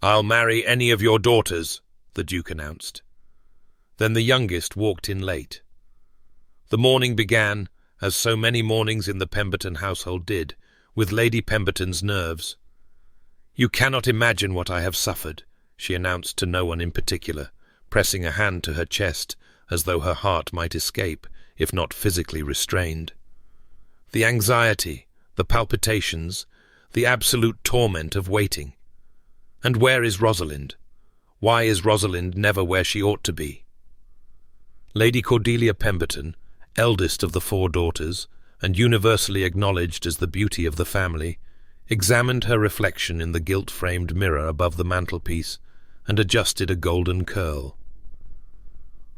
"I'll marry any of your daughters," the Duke announced. Then the youngest walked in late. The morning began, as so many mornings in the Pemberton household did, with Lady Pemberton's nerves. "You cannot imagine what I have suffered," she announced to no one in particular, pressing a hand to her chest as though her heart might escape, if not physically restrained. "The anxiety, the palpitations, the absolute torment of waiting. And where is Rosalind? Why is Rosalind never where she ought to be?" Lady Cordelia Pemberton, eldest of the 4 daughters, and universally acknowledged as the beauty of the family, examined her reflection in the gilt-framed mirror above the mantelpiece and adjusted a golden curl.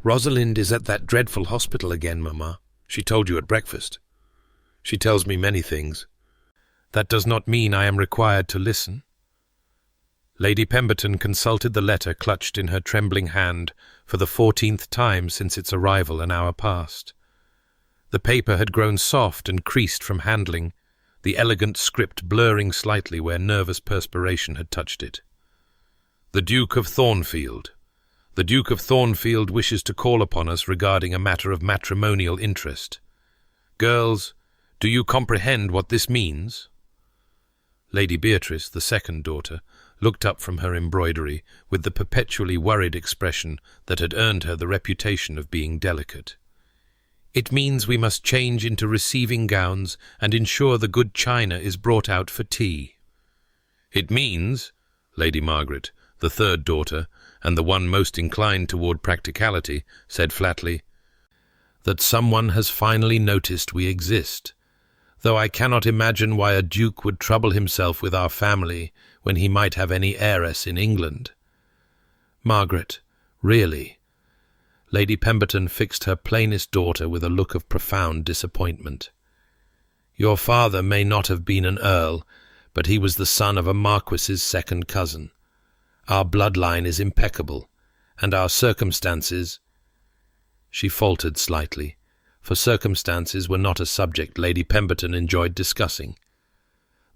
"Rosalind is at that dreadful hospital again, Mamma. She told you at breakfast." "She tells me many things." "That does not mean I am required to listen." Lady Pemberton consulted the letter clutched in her trembling hand for the 14th time since its arrival an hour past. The paper had grown soft and creased from handling, the elegant script blurring slightly where nervous perspiration had touched it. "The Duke of Thornfield. The Duke of Thornfield wishes to call upon us regarding a matter of matrimonial interest. Girls, do you comprehend what this means?" Lady Beatrice, the second daughter, looked up from her embroidery with the perpetually worried expression that had earned her the reputation of being delicate. "It means we must change into receiving gowns and ensure the good china is brought out for tea." "It means," Lady Margaret, the third daughter, and the one most inclined toward practicality, said flatly, "that someone has finally noticed we exist, though I cannot imagine why a duke would trouble himself with our family when he might have any heiress in England." "Margaret, really?" Lady Pemberton fixed her plainest daughter with a look of profound disappointment. "Your father may not have been an earl, but he was the son of a marquis's second cousin. Our bloodline is impeccable, and our circumstances—" She faltered slightly, for circumstances were not a subject Lady Pemberton enjoyed discussing.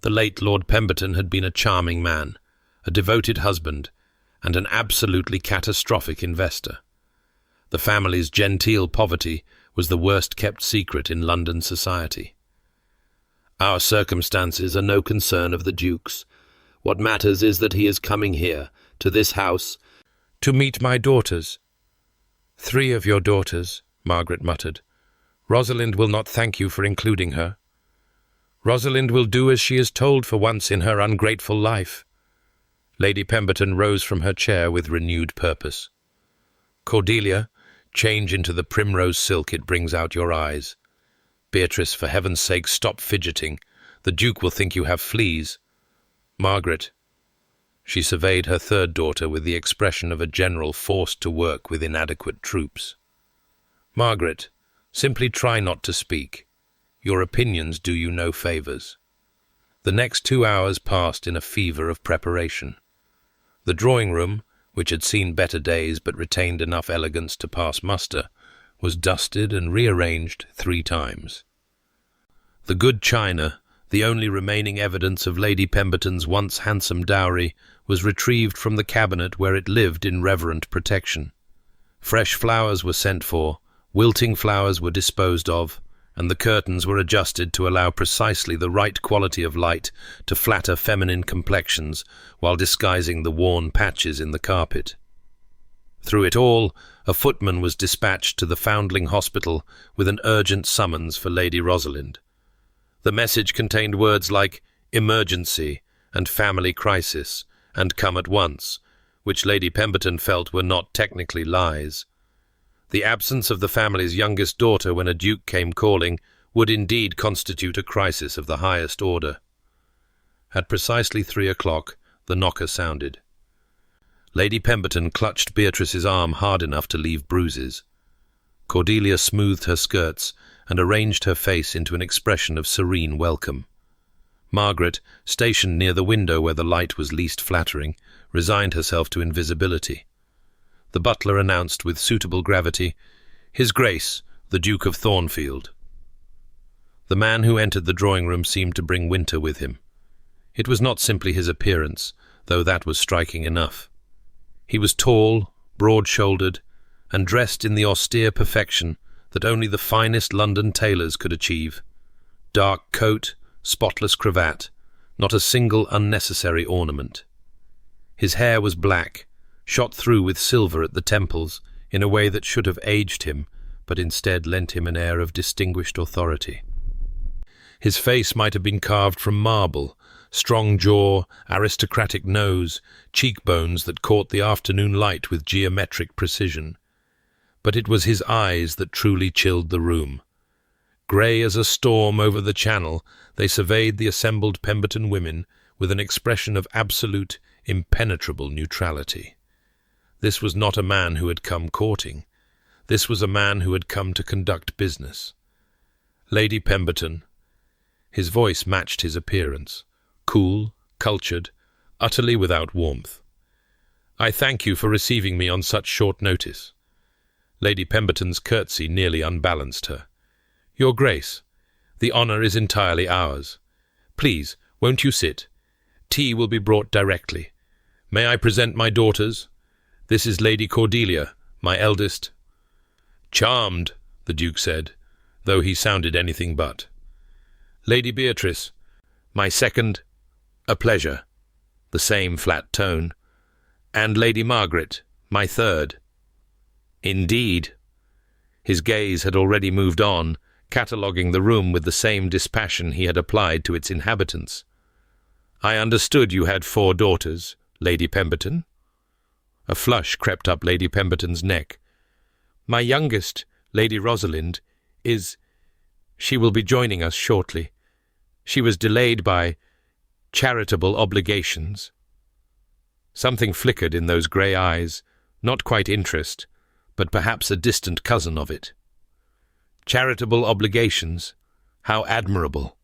The late Lord Pemberton had been a charming man, a devoted husband, and an absolutely catastrophic investor. The family's genteel poverty was the worst-kept secret in London society. "Our circumstances are no concern of the Duke's. What matters is that he is coming here, to this house, to meet my daughters." "3 of your daughters," Margaret muttered. "Rosalind will not thank you for including her." "Rosalind will do as she is told for once in her ungrateful life." Lady Pemberton rose from her chair with renewed purpose. "Cordelia, change into the primrose silk it brings out your eyes. Beatrice, for heaven's sake, stop fidgeting. The Duke will think you have fleas. Margaret." She surveyed her third daughter with the expression of a general forced to work with inadequate troops. "Margaret, simply try not to speak. Your opinions do you no favours." The next 2 hours passed in a fever of preparation. The drawing-room, which had seen better days but retained enough elegance to pass muster, was dusted and rearranged 3 times. The good china, the only remaining evidence of Lady Pemberton's once handsome dowry, was retrieved from the cabinet where it lived in reverent protection. Fresh flowers were sent for, wilting flowers were disposed of, and the curtains were adjusted to allow precisely the right quality of light to flatter feminine complexions while disguising the worn patches in the carpet. Through it all, a footman was dispatched to the Foundling Hospital with an urgent summons for Lady Rosalind. The message contained words like emergency and family crisis and come at once, which Lady Pemberton felt were not technically lies. The absence of the family's youngest daughter when a duke came calling would indeed constitute a crisis of the highest order. At precisely 3 o'clock, the knocker sounded. Lady Pemberton clutched Beatrice's arm hard enough to leave bruises. Cordelia smoothed her skirts and arranged her face into an expression of serene welcome. Margaret, stationed near the window where the light was least flattering, resigned herself to invisibility. The butler announced with suitable gravity, "His Grace, the Duke of Thornfield." The man who entered the drawing-room seemed to bring winter with him. It was not simply his appearance, though that was striking enough. He was tall, broad-shouldered, and dressed in the austere perfection that only the finest London tailors could achieve. Dark coat, spotless cravat, not a single unnecessary ornament. His hair was black, shot through with silver at the temples in a way that should have aged him, but instead lent him an air of distinguished authority. His face might have been carved from marble, strong jaw, aristocratic nose, cheekbones that caught the afternoon light with geometric precision. But it was his eyes that truly chilled the room. Grey as a storm over the Channel, they surveyed the assembled Pemberton women with an expression of absolute, impenetrable neutrality. This was not a man who had come courting. This was a man who had come to conduct business. Lady Pemberton. His voice matched his appearance, cool, cultured, utterly without warmth. I thank you for receiving me on such short notice. Lady Pemberton's curtsy nearly unbalanced her. Your Grace, the honour is entirely ours. Please, won't you sit? Tea will be brought directly. May I present my daughters? This is Lady Cordelia, my eldest. Charmed, the Duke said, though he sounded anything but. Lady Beatrice, my second. A pleasure. The same flat tone. And Lady Margaret, my third. Indeed. His gaze had already moved on, cataloguing the room with the same dispassion he had applied to its inhabitants. I understood you had 4 daughters, Lady Pemberton. A flush crept up Lady Pemberton's neck. My youngest, Lady Rosalind, she will be joining us shortly. She was delayed by charitable obligations. Something flickered in those grey eyes, not quite interest, but perhaps a distant cousin of it. Charitable obligations? How admirable!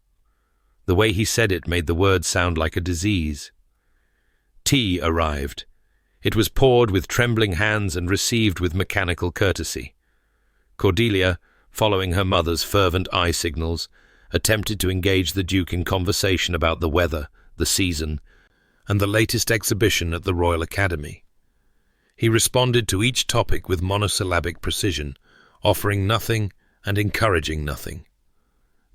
The way he said it made the word sound like a disease. Tea arrived. It was poured with trembling hands and received with mechanical courtesy. Cordelia, following her mother's fervent eye signals, attempted to engage the Duke in conversation about the weather, the season, and the latest exhibition at the Royal Academy. He responded to each topic with monosyllabic precision, offering nothing and encouraging nothing.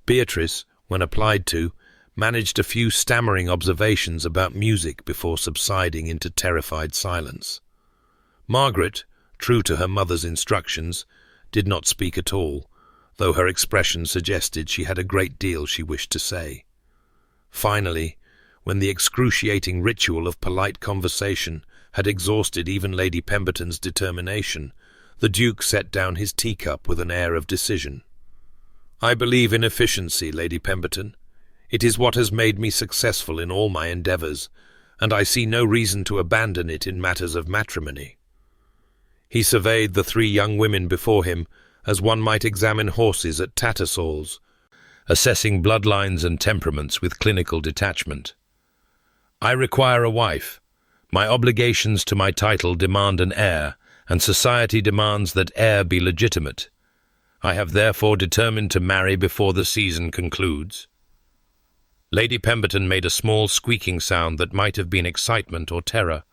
Beatrice, when applied to, managed a few stammering observations about music before subsiding into terrified silence. Margaret, true to her mother's instructions, did not speak at all, though her expression suggested she had a great deal she wished to say. Finally, when the excruciating ritual of polite conversation had exhausted even Lady Pemberton's determination, the Duke set down his teacup with an air of decision. I believe in efficiency, Lady Pemberton. It is what has made me successful in all my endeavours, and I see no reason to abandon it in matters of matrimony. He surveyed the 3 young women before him as one might examine horses at Tattersall's, assessing bloodlines and temperaments with clinical detachment. I require a wife. My obligations to my title demand an heir, and society demands that heir be legitimate. I have therefore determined to marry before the season concludes. Lady Pemberton made a small squeaking sound that might have been excitement or terror.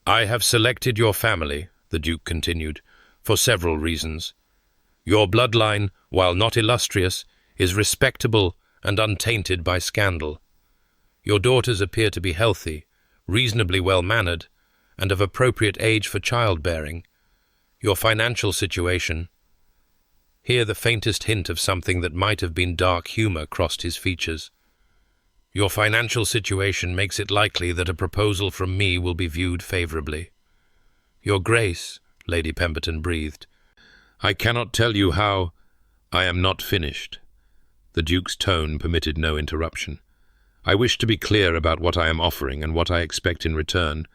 I have selected your family, the Duke continued, for several reasons. Your bloodline, while not illustrious, is respectable and untainted by scandal. Your daughters appear to be healthy, reasonably well-mannered, and of appropriate age for childbearing. Your financial situation— Here the faintest hint of something that might have been dark humour crossed his features. Your financial situation makes it likely that a proposal from me will be viewed favourably. Your Grace, Lady Pemberton breathed, I cannot tell you how— I am not finished. The Duke's tone permitted no interruption. I wish to be clear about what I am offering and what I expect in return.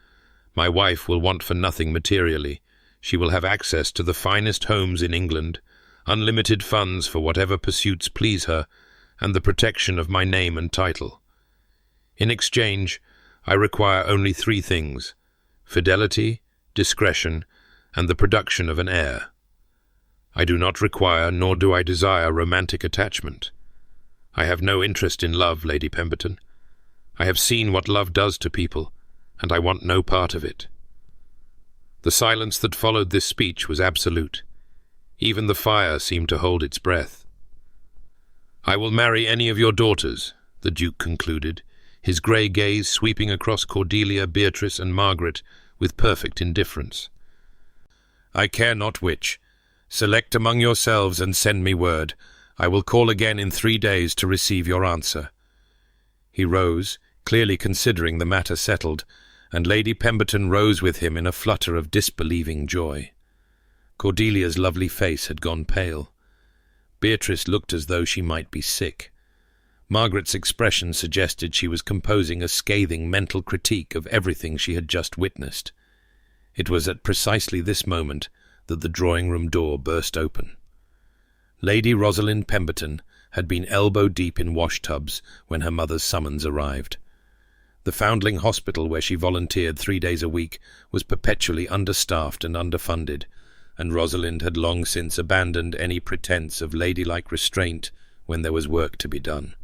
My wife will want for nothing materially. She will have access to the finest homes in England, unlimited funds for whatever pursuits please her, and the protection of my name and title. In exchange, I require only 3 things: fidelity, discretion, and the production of an heir. I do not require, nor do I desire, romantic attachment. I have no interest in love, Lady Pemberton. I have seen what love does to people, and I want no part of it." The silence that followed this speech was absolute. Even the fire seemed to hold its breath. "I will marry any of your daughters," the Duke concluded, his grey gaze sweeping across Cordelia, Beatrice, and Margaret with perfect indifference. "I care not which. Select among yourselves and send me word. I will call again in 3 days to receive your answer." He rose, clearly considering the matter settled, and Lady Pemberton rose with him in a flutter of disbelieving joy. Cordelia's lovely face had gone pale. Beatrice looked as though she might be sick. Margaret's expression suggested she was composing a scathing mental critique of everything she had just witnessed. It was at precisely this moment that the drawing-room door burst open. Lady Rosalind Pemberton had been elbow-deep in wash-tubs when her mother's summons arrived. The Foundling Hospital where she volunteered 3 days a week was perpetually understaffed and underfunded, and Rosalind had long since abandoned any pretense of ladylike restraint when there was work to be done.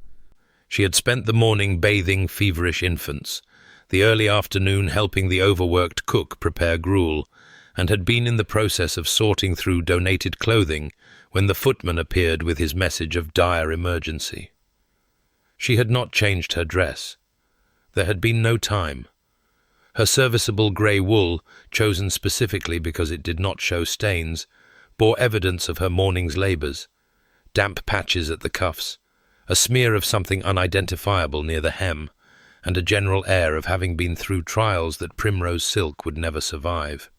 She had spent the morning bathing feverish infants, the early afternoon helping the overworked cook prepare gruel, and had been in the process of sorting through donated clothing when the footman appeared with his message of dire emergency. She had not changed her dress. There had been no time. Her serviceable grey wool, chosen specifically because it did not show stains, bore evidence of her morning's labours: damp patches at the cuffs, a smear of something unidentifiable near the hem, and a general air of having been through trials that primrose silk would never survive.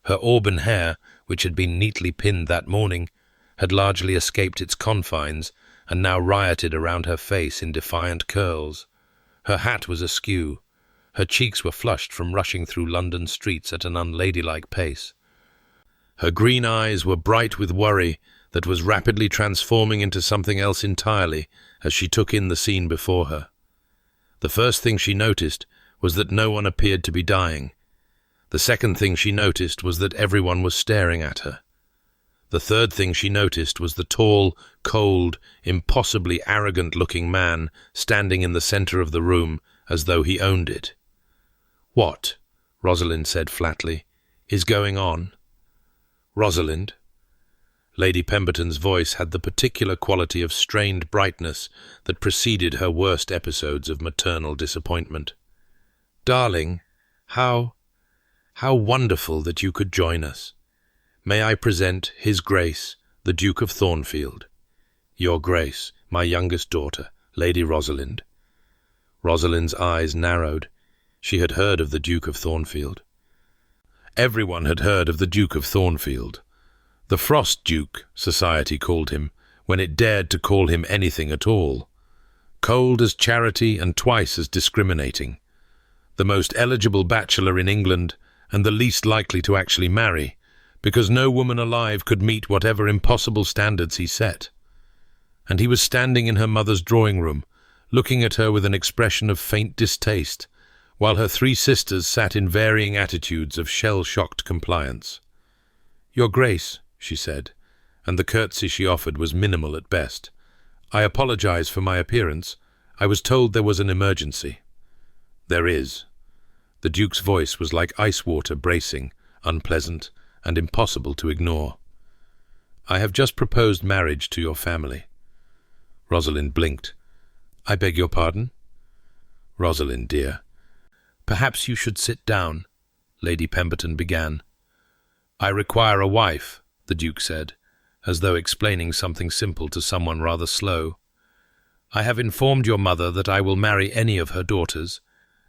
Her auburn hair, which had been neatly pinned that morning, had largely escaped its confines and now rioted around her face in defiant curls. Her hat was askew. Her cheeks were flushed from rushing through London streets at an unladylike pace. Her green eyes were bright with worry that was rapidly transforming into something else entirely as she took in the scene before her. The first thing she noticed was that no one appeared to be dying. The second thing she noticed was that everyone was staring at her. The third thing she noticed was the tall, cold, impossibly arrogant-looking man standing in the centre of the room as though he owned it. "What," Rosalind said flatly, "is going on?" "Rosalind." Lady Pemberton's voice had the particular quality of strained brightness that preceded her worst episodes of maternal disappointment. "Darling, how wonderful that you could join us. May I present His Grace, the Duke of Thornfield. Your Grace, my youngest daughter, Lady Rosalind." Rosalind's eyes narrowed. She had heard of the Duke of Thornfield. Everyone had heard of the Duke of Thornfield. The Frost Duke, society called him, when it dared to call him anything at all. Cold as charity and twice as discriminating. The most eligible bachelor in England and the least likely to actually marry, because no woman alive could meet whatever impossible standards he set. And he was standing in her mother's drawing-room, looking at her with an expression of faint distaste, while her 3 sisters sat in varying attitudes of shell-shocked compliance. "Your Grace," she said, and the curtsy she offered was minimal at best. "I apologize for my appearance. I was told there was an emergency." "There is." The Duke's voice was like ice water, bracing, unpleasant, and impossible to ignore. "I have just proposed marriage to your family." Rosalind blinked. "I beg your pardon?" "Rosalind, dear." "Perhaps you should sit down," Lady Pemberton began. "I require a wife," the Duke said, as though explaining something simple to someone rather slow. "I have informed your mother that I will marry any of her daughters,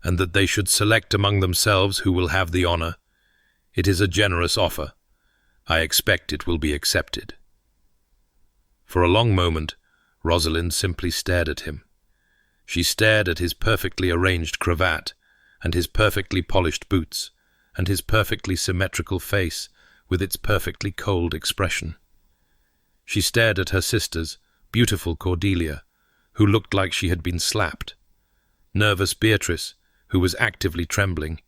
and that they should select among themselves who will have the honour. It is a generous offer. I expect it will be accepted." For a long moment, Rosalind simply stared at him. She stared at his perfectly arranged cravat, and his perfectly polished boots, and his perfectly symmetrical face with its perfectly cold expression. She stared at her sisters, beautiful Cordelia, who looked like she had been slapped; nervous Beatrice, who was actively trembling;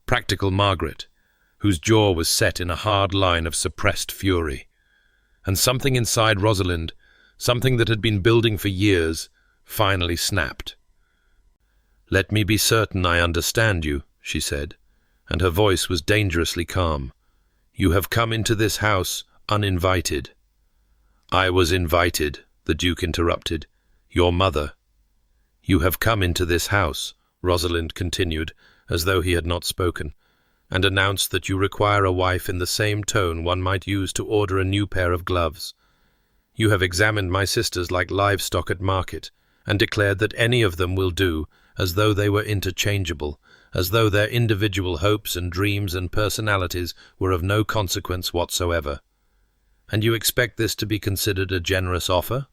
practical Margaret, whose jaw was set in a hard line of suppressed fury; and something inside Rosalind, something that had been building for years, finally snapped. "Let me be certain I understand you," she said, and her voice was dangerously calm. "You have come into this house uninvited." "I was invited," the Duke interrupted. "Your mother." "You have come into this house," Rosalind continued, as though he had not spoken, "and announced that you require a wife in the same tone one might use to order a new pair of gloves. You have examined my sisters like livestock at market, and declared that any of them will do, as though they were interchangeable, as though their individual hopes and dreams and personalities were of no consequence whatsoever. And you expect this to be considered a generous offer?"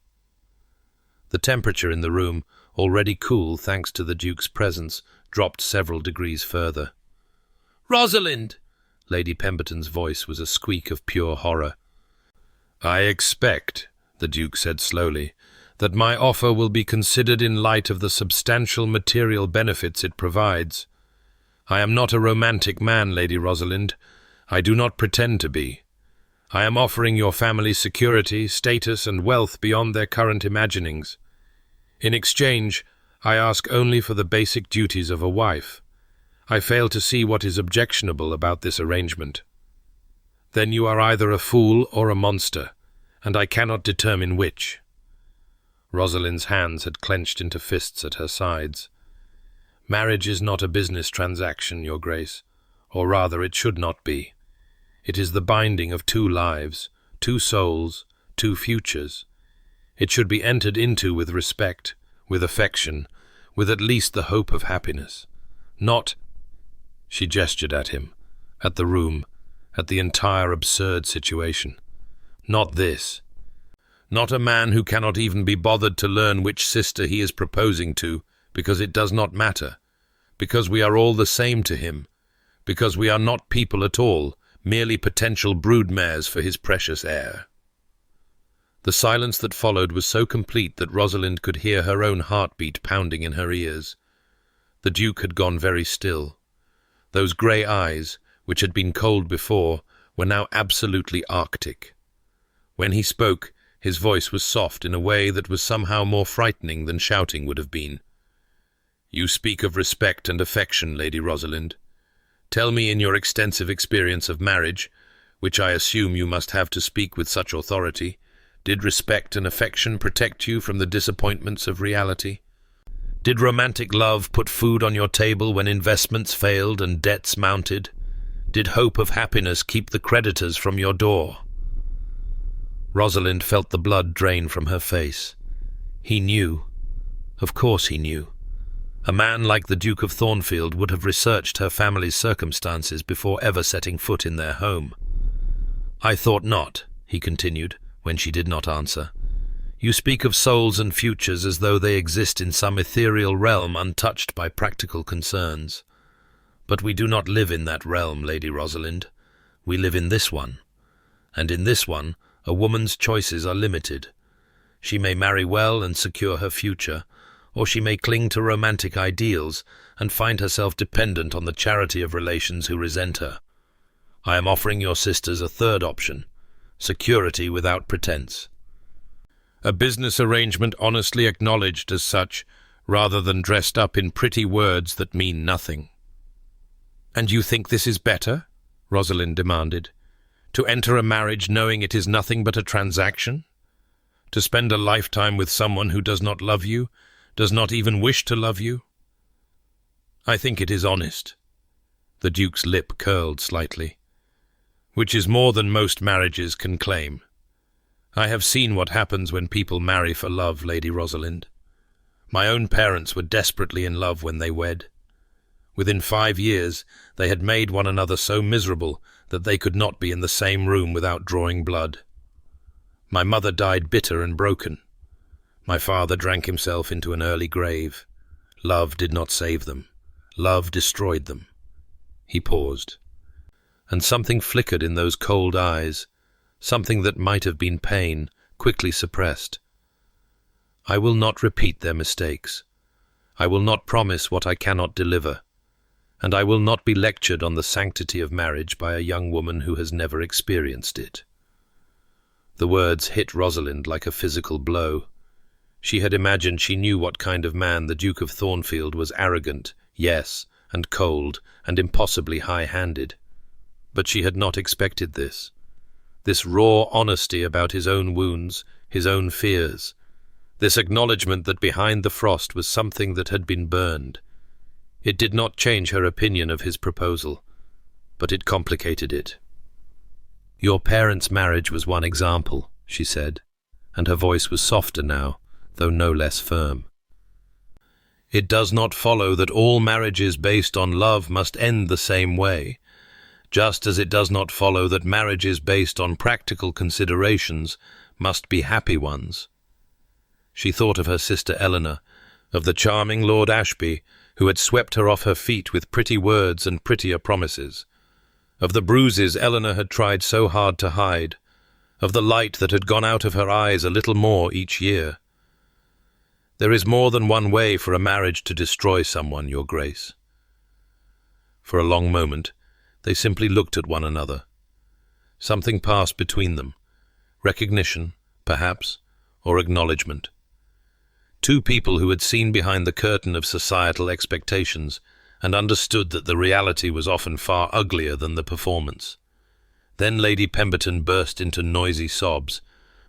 The temperature in the room, already cool thanks to the Duke's presence, dropped several degrees further. "Rosalind!" Lady Pemberton's voice was a squeak of pure horror. "I expect," the Duke said slowly, "that my offer will be considered in light of the substantial material benefits it provides. I am not a romantic man, Lady Rosalind. I do not pretend to be. I am offering your family security, status, and wealth beyond their current imaginings. In exchange, I ask only for the basic duties of a wife. I fail to see what is objectionable about this arrangement." "Then you are either a fool or a monster, and I cannot determine which." Rosalind's hands had clenched into fists at her sides. "Marriage is not a business transaction, Your Grace, or rather it should not be. It is the binding of two lives, two souls, two futures. It should be entered into with respect, with affection, with at least the hope of happiness. Not—" She gestured at him, at the room, at the entire absurd situation. "Not this. Not a man who cannot even be bothered to learn which sister he is proposing to, because it does not matter, because we are all the same to him, because we are not people at all, merely potential broodmares for his precious heir." The silence that followed was so complete that Rosalind could hear her own heartbeat pounding in her ears. The Duke had gone very still. Those grey eyes, which had been cold before, were now absolutely arctic. When he spoke, his voice was soft in a way that was somehow more frightening than shouting would have been. "You speak of respect and affection, Lady Rosalind. Tell me, in your extensive experience of marriage, which I assume you must have to speak with such authority, did respect and affection protect you from the disappointments of reality? Did romantic love put food on your table when investments failed and debts mounted? Did hope of happiness keep the creditors from your door?" Rosalind felt the blood drain from her face. He knew. Of course he knew. A man like the Duke of Thornfield would have researched her family's circumstances before ever setting foot in their home. "I thought not," he continued, when she did not answer. "You speak of souls and futures as though they exist in some ethereal realm untouched by practical concerns. But we do not live in that realm, Lady Rosalind. We live in this one. And in this one, a woman's choices are limited. She may marry well and secure her future, or she may cling to romantic ideals and find herself dependent on the charity of relations who resent her. I am offering your sisters a third option, security without pretense. A business arrangement honestly acknowledged as such, rather than dressed up in pretty words that mean nothing." "And you think this is better?" Rosalind demanded. "To enter a marriage knowing it is nothing but a transaction? To spend a lifetime with someone who does not love you, does not even wish to love you?" "I think it is honest." The Duke's lip curled slightly. "Which is more than most marriages can claim. I have seen what happens when people marry for love, Lady Rosalind. My own parents were desperately in love when they wed. Within 5 years, they had made one another so miserable that they could not be in the same room without drawing blood. My mother died bitter and broken. My father drank himself into an early grave. Love did not save them. Love destroyed them." He paused, and something flickered in those cold eyes, something that might have been pain, quickly suppressed. "I will not repeat their mistakes. I will not promise what I cannot deliver. And I will not be lectured on the sanctity of marriage by a young woman who has never experienced it." The words hit Rosalind like a physical blow. She had imagined she knew what kind of man the Duke of Thornfield was: arrogant, yes, and cold, and impossibly high-handed. But she had not expected this. This raw honesty about his own wounds, his own fears. This acknowledgement that behind the frost was something that had been burned. It did not change her opinion of his proposal, but it complicated it. "Your parents' marriage was one example," she said, and her voice was softer now, though no less firm. "It does not follow that all marriages based on love must end the same way, just as it does not follow that marriages based on practical considerations must be happy ones." She thought of her sister Eleanor, of the charming Lord Ashby, who had swept her off her feet with pretty words and prettier promises, of the bruises Eleanor had tried so hard to hide, of the light that had gone out of her eyes a little more each year. "There is more than one way for a marriage to destroy someone, Your Grace." For a long moment, they simply looked at one another. Something passed between them, recognition, perhaps, or acknowledgement. Two people who had seen behind the curtain of societal expectations and understood that the reality was often far uglier than the performance. Then Lady Pemberton burst into noisy sobs.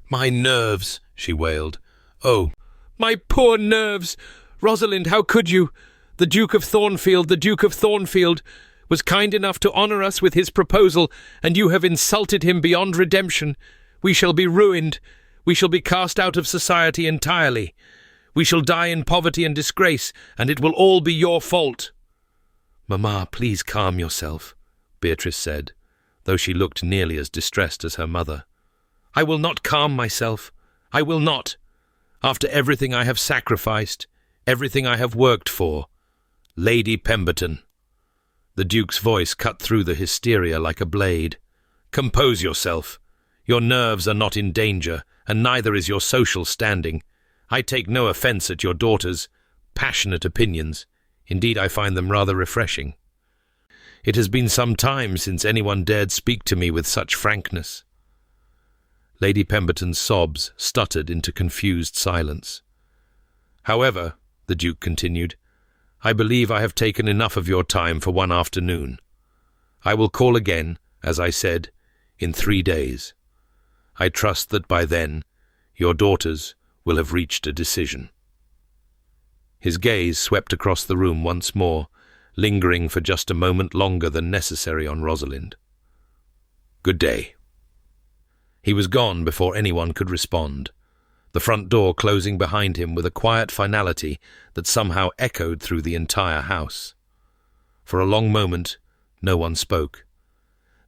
"My nerves!" she wailed. "Oh, my poor nerves! Rosalind, how could you? The Duke of Thornfield was kind enough to honour us with his proposal, and you have insulted him beyond redemption. We shall be ruined. We shall be cast out of society entirely. We shall die in poverty and disgrace, and it will all be your fault." "Mamma, please calm yourself," Beatrice said, though she looked nearly as distressed as her mother. "I will not calm myself. I will not. After everything I have sacrificed, everything I have worked for. Lady Pemberton." The Duke's voice cut through the hysteria like a blade. "Compose yourself. Your nerves are not in danger, and neither is your social standing. I take no offence at your daughter's passionate opinions. Indeed, I find them rather refreshing. It has been some time since anyone dared speak to me with such frankness." Lady Pemberton's sobs stuttered into confused silence. "However," the Duke continued, "I believe I have taken enough of your time for one afternoon. I will call again, as I said, in 3 days. I trust that by then your daughters will have reached a decision." His gaze swept across the room once more, lingering for just a moment longer than necessary on Rosalind. "Good day." He was gone before anyone could respond, the front door closing behind him with a quiet finality that somehow echoed through the entire house. For a long moment, no one spoke.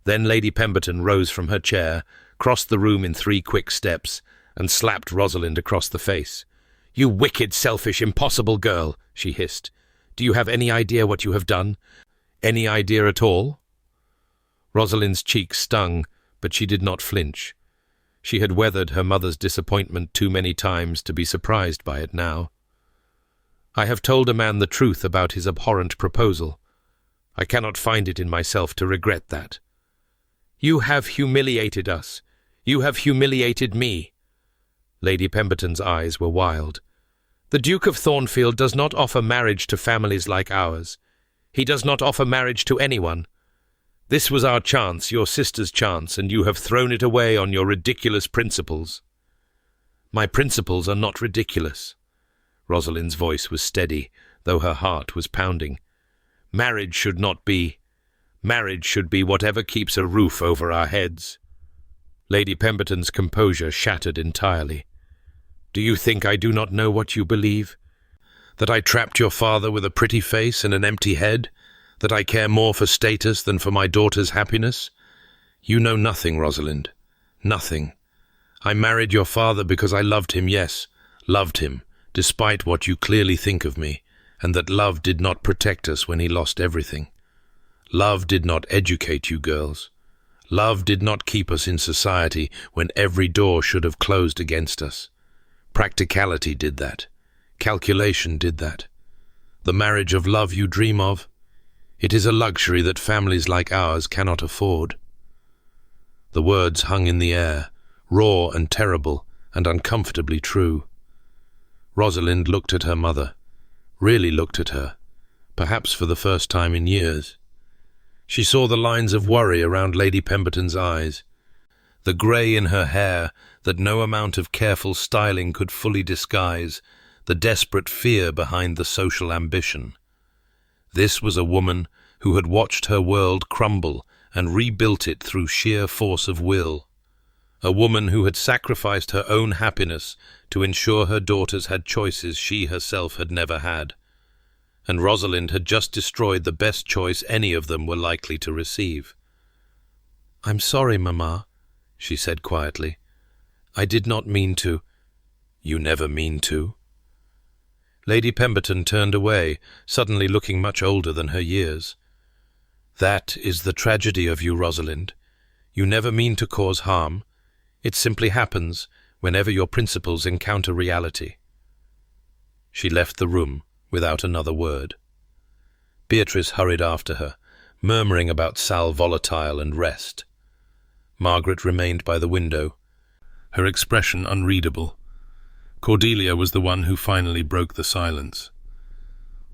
Then Lady Pemberton rose from her chair, crossed the room in 3 quick steps, and slapped Rosalind across the face. "You wicked, selfish, impossible girl," she hissed. "Do you have any idea what you have done? Any idea at all?" Rosalind's cheeks stung, but she did not flinch. She had weathered her mother's disappointment too many times to be surprised by it now. "I have told a man the truth about his abhorrent proposal. I cannot find it in myself to regret that." "You have humiliated us. You have humiliated me." Lady Pemberton's eyes were wild. "The Duke of Thornfield does not offer marriage to families like ours. He does not offer marriage to anyone. This was our chance, your sister's chance, and you have thrown it away on your ridiculous principles." "My principles are not ridiculous." Rosalind's voice was steady, though her heart was pounding. Marriage should be whatever keeps a roof over our heads." Lady Pemberton's composure shattered entirely. "Do you think I do not know what you believe? That I trapped your father with a pretty face and an empty head? That I care more for status than for my daughter's happiness? You know nothing, Rosalind. Nothing. I married your father because I loved him, yes, loved him, despite what you clearly think of me, and that love did not protect us when he lost everything. Love did not educate you girls. Love did not keep us in society when every door should have closed against us. Practicality did that. Calculation did that. The marriage of love you dream of, it is a luxury that families like ours cannot afford." The words hung in the air, raw and terrible and uncomfortably true. Rosalind looked at her mother, really looked at her, perhaps for the first time in years. She saw the lines of worry around Lady Pemberton's eyes, the grey in her hair that no amount of careful styling could fully disguise, the desperate fear behind the social ambition. This was a woman who had watched her world crumble and rebuilt it through sheer force of will. A woman who had sacrificed her own happiness to ensure her daughters had choices she herself had never had. And Rosalind had just destroyed the best choice any of them were likely to receive. "I'm sorry, Mamma," she said quietly. "I did not mean to." "You never mean to." Lady Pemberton turned away, suddenly looking much older than her years. "That is the tragedy of you, Rosalind. You never mean to cause harm. It simply happens whenever your principles encounter reality." She left the room without another word. Beatrice hurried after her, murmuring about sal volatile and rest. Margaret remained by the window, her expression unreadable. Cordelia was the one who finally broke the silence.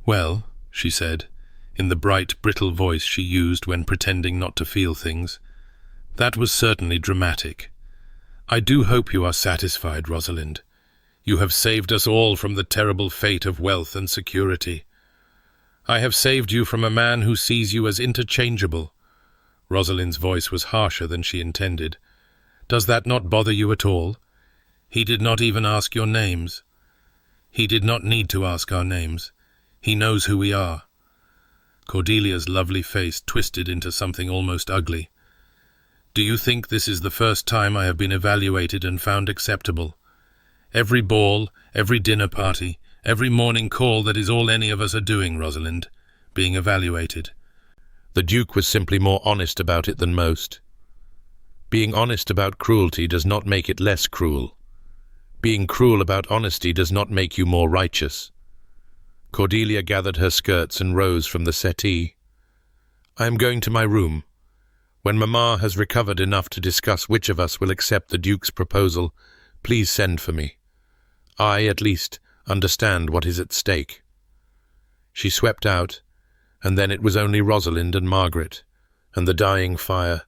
"Well," she said, in the bright, brittle voice she used when pretending not to feel things, "that was certainly dramatic. I do hope you are satisfied, Rosalind. You have saved us all from the terrible fate of wealth and security. I have saved you from a man who sees you as interchangeable." Rosalind's voice was harsher than she intended. "Does that not bother you at all? He did not even ask your names. He did not need to ask our names. He knows who we are." Cordelia's lovely face twisted into something almost ugly. "Do you think this is the first time I have been evaluated and found acceptable? Every ball, every dinner party, every morning call, that is all any of us are doing, Rosalind, being evaluated." The Duke was simply more honest about it than most. Being honest about cruelty does not make it less cruel. Being cruel about honesty does not make you more righteous. Cordelia gathered her skirts and rose from the settee. "I am going to my room. When Mamma has recovered enough to discuss which of us will accept the Duke's proposal, please send for me. I, at least, understand what is at stake." She swept out, and then it was only Rosalind and Margaret, and the dying fire,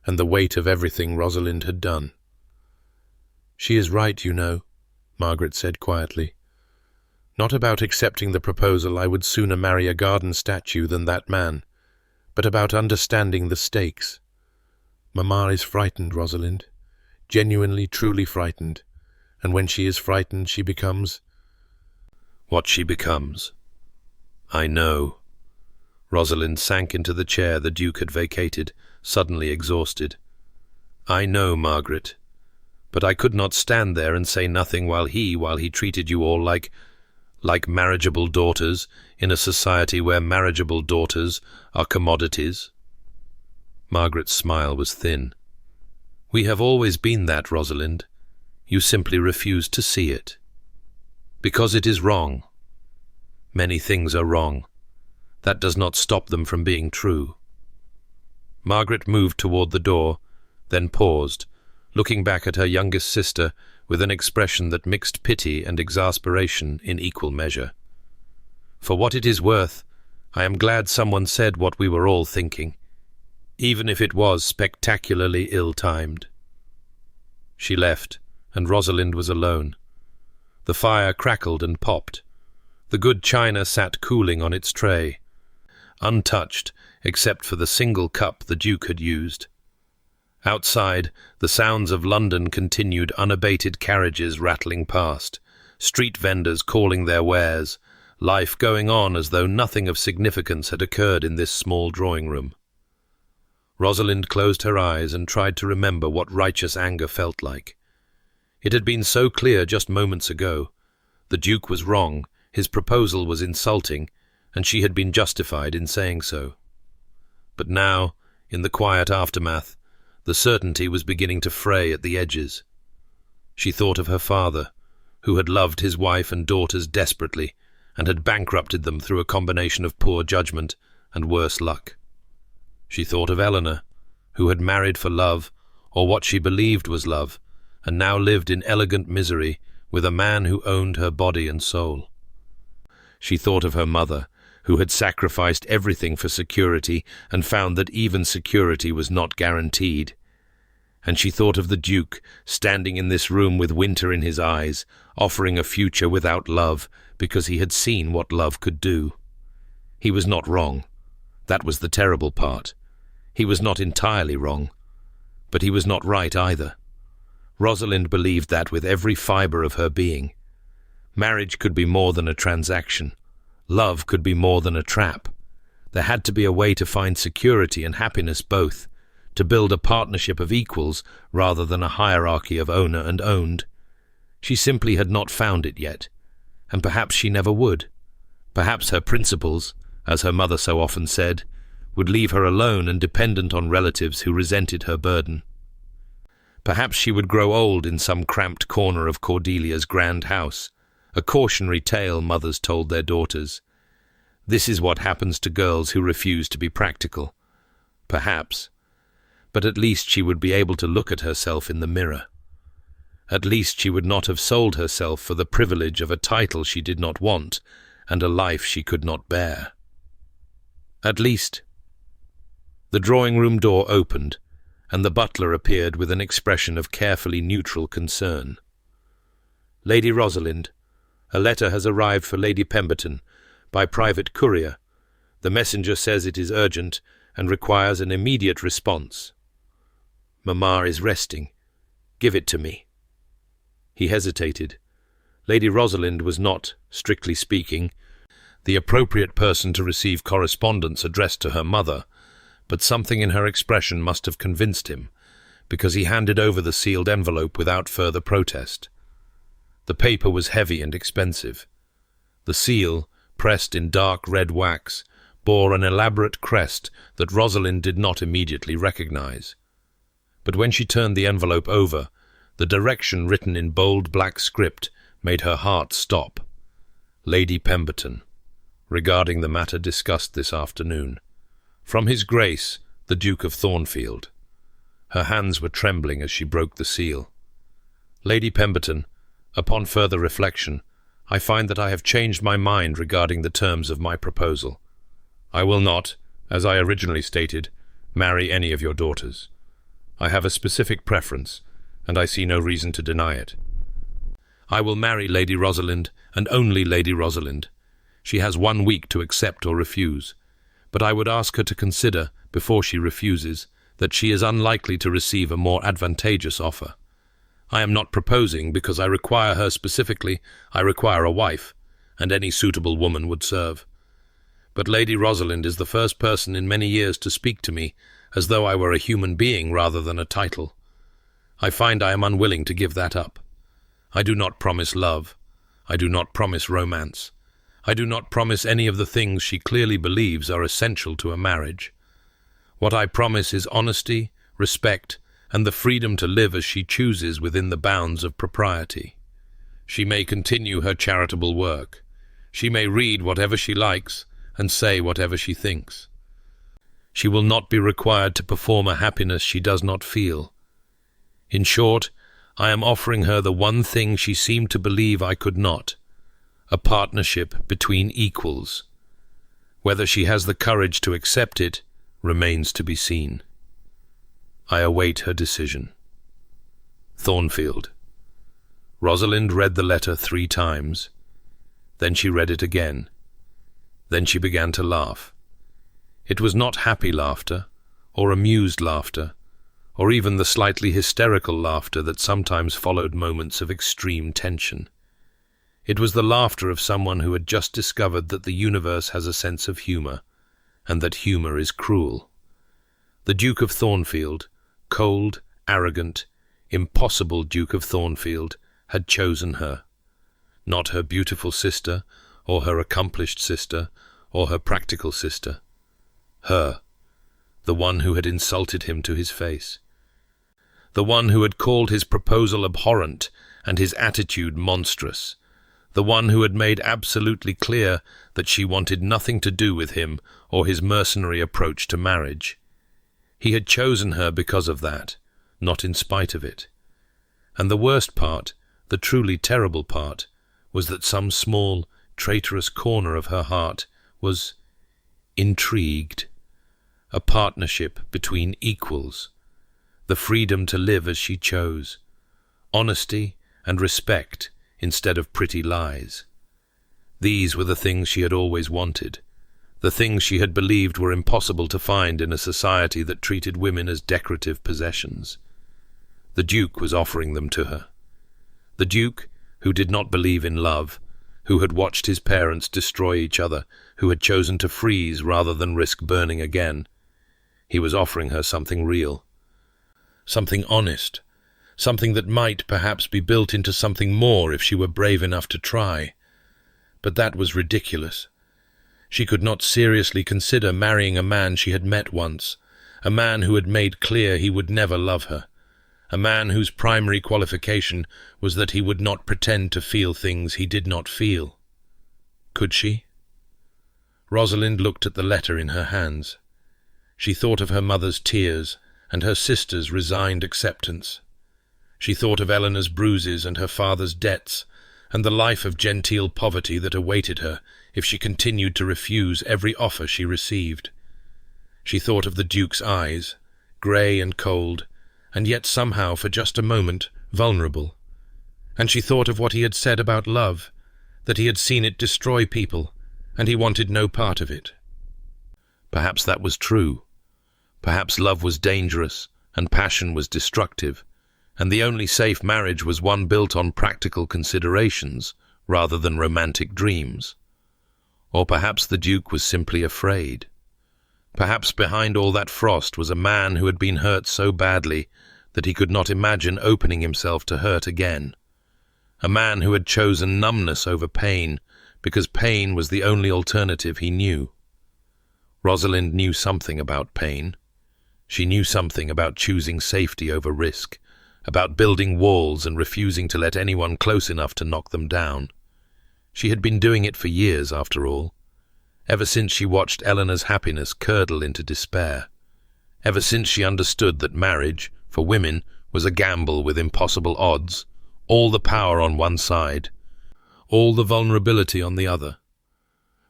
and the weight of everything Rosalind had done. "She is right, you know," Margaret said quietly. "Not about accepting the proposal. I would sooner marry a garden statue than that man, but about understanding the stakes. Mamma is frightened, Rosalind, genuinely, truly frightened, and when she is frightened she becomes—" "What she becomes. I know." Rosalind sank into the chair the Duke had vacated, suddenly exhausted. "I know, Margaret, but I could not stand there and say nothing while he treated you all like marriageable daughters in a society where marriageable daughters are commodities." Margaret's smile was thin. "We have always been that, Rosalind. You simply refuse to see it. Because it is wrong. Many things are wrong. That does not stop them from being true." Margaret moved toward the door, then paused, looking back at her youngest sister with an expression that mixed pity and exasperation in equal measure. "For what it is worth, I am glad someone said what we were all thinking, even if it was spectacularly ill-timed." She left, and Rosalind was alone. The fire crackled and popped. The good china sat cooling on its tray, untouched except for the single cup the Duke had used. Outside, the sounds of London continued, unabated carriages rattling past, street vendors calling their wares, life going on as though nothing of significance had occurred in this small drawing-room. Rosalind closed her eyes and tried to remember what righteous anger felt like. It had been so clear just moments ago. The Duke was wrong, his proposal was insulting, and she had been justified in saying so. But now, in the quiet aftermath, the certainty was beginning to fray at the edges. She thought of her father, who had loved his wife and daughters desperately and had bankrupted them through a combination of poor judgment and worse luck. She thought of Eleanor, who had married for love, or what she believed was love, and now lived in elegant misery with a man who owned her body and soul. She thought of her mother, who had sacrificed everything for security and found that even security was not guaranteed. And she thought of the Duke, standing in this room with winter in his eyes, offering a future without love, because he had seen what love could do. He was not wrong. That was the terrible part. He was not entirely wrong. But he was not right either. Rosalind believed that with every fibre of her being. Marriage could be more than a transaction. Love could be more than a trap. There had to be a way to find security and happiness both, to build a partnership of equals rather than a hierarchy of owner and owned. She simply had not found it yet, and perhaps she never would. Perhaps her principles, as her mother so often said, would leave her alone and dependent on relatives who resented her burden. Perhaps she would grow old in some cramped corner of Cordelia's grand house, a cautionary tale mothers told their daughters. This is what happens to girls who refuse to be practical. Perhaps. But at least she would be able to look at herself in the mirror. At least she would not have sold herself for the privilege of a title she did not want and a life she could not bear. At least. The drawing-room door opened, and the butler appeared with an expression of carefully neutral concern. "Lady Rosalind, a letter has arrived for Lady Pemberton, by private courier. The messenger says it is urgent and requires an immediate response. Mamma is resting. Give it to me." He hesitated. Lady Rosalind was not, strictly speaking, the appropriate person to receive correspondence addressed to her mother, but something in her expression must have convinced him, because he handed over the sealed envelope without further protest. The paper was heavy and expensive. The seal, pressed in dark red wax, bore an elaborate crest that Rosalind did not immediately recognize. But when she turned the envelope over, the direction written in bold black script made her heart stop. Lady Pemberton, regarding the matter discussed this afternoon. From His Grace, the Duke of Thornfield. Her hands were trembling as she broke the seal. Lady Pemberton, upon further reflection, I find that I have changed my mind regarding the terms of my proposal. I will not, as I originally stated, marry any of your daughters. I have a specific preference, and I see no reason to deny it. I will marry Lady Rosalind, and only Lady Rosalind. She has 1 week to accept or refuse, but I would ask her to consider, before she refuses, that she is unlikely to receive a more advantageous offer. I am not proposing because I require her specifically. I require a wife, and any suitable woman would serve. But Lady Rosalind is the first person in many years to speak to me as though I were a human being rather than a title. I find I am unwilling to give that up. I do not promise love. I do not promise romance. I do not promise any of the things she clearly believes are essential to a marriage. What I promise is honesty, respect, and the freedom to live as she chooses within the bounds of propriety. She may continue her charitable work. She may read whatever she likes and say whatever she thinks. She will not be required to perform a happiness she does not feel. In short, I am offering her the one thing she seemed to believe I could not, a partnership between equals. Whether she has the courage to accept it remains to be seen. I await her decision. Thornfield. Rosalind read the letter 3 times. Then she read it again. Then she began to laugh. It was not happy laughter, or amused laughter, or even the slightly hysterical laughter that sometimes followed moments of extreme tension. It was the laughter of someone who had just discovered that the universe has a sense of humor, and that humor is cruel. The Duke of Thornfield, cold, arrogant, impossible Duke of Thornfield, had chosen her. Not her beautiful sister, or her accomplished sister, or her practical sister. Her, the one who had insulted him to his face. The one who had called his proposal abhorrent and his attitude monstrous. The one who had made absolutely clear that she wanted nothing to do with him or his mercenary approach to marriage. He had chosen her because of that, not in spite of it. And the worst part, The truly terrible part was that some small, traitorous corner of her heart was intrigued. A partnership between equals, the freedom to live as she chose, honesty and respect instead of pretty lies. These were the things she had always wanted, the things she had believed were impossible to find in a society that treated women as decorative possessions. The Duke was offering them to her. The Duke, who did not believe in love, who had watched his parents destroy each other, who had chosen to freeze rather than risk burning again. He was offering her something real, something honest, something that might perhaps be built into something more if she were brave enough to try. But that was ridiculous. She could not seriously consider marrying a man she had met once, a man who had made clear he would never love her, a man whose primary qualification was that he would not pretend to feel things he did not feel. Could she? Rosalind looked at the letter in her hands. She thought of her mother's tears and her sister's resigned acceptance. She thought of Eleanor's bruises and her father's debts, and the life of genteel poverty that awaited her if she continued to refuse every offer she received. She thought of the Duke's eyes, grey and cold, and yet somehow, for just a moment, vulnerable. And she thought of what he had said about love, that he had seen it destroy people, and he wanted no part of it. Perhaps that was true. Perhaps love was dangerous, and passion was destructive, and the only safe marriage was one built on practical considerations rather than romantic dreams. Or perhaps the Duke was simply afraid. Perhaps behind all that frost was a man who had been hurt so badly that he could not imagine opening himself to hurt again. A man who had chosen numbness over pain because pain was the only alternative he knew. Rosalind knew something about pain. She knew something about choosing safety over risk, about building walls and refusing to let anyone close enough to knock them down. She had been doing it for years, after all, ever since she watched Eleanor's happiness curdle into despair, ever since she understood that marriage, for women, was a gamble with impossible odds, all the power on one side, all the vulnerability on the other.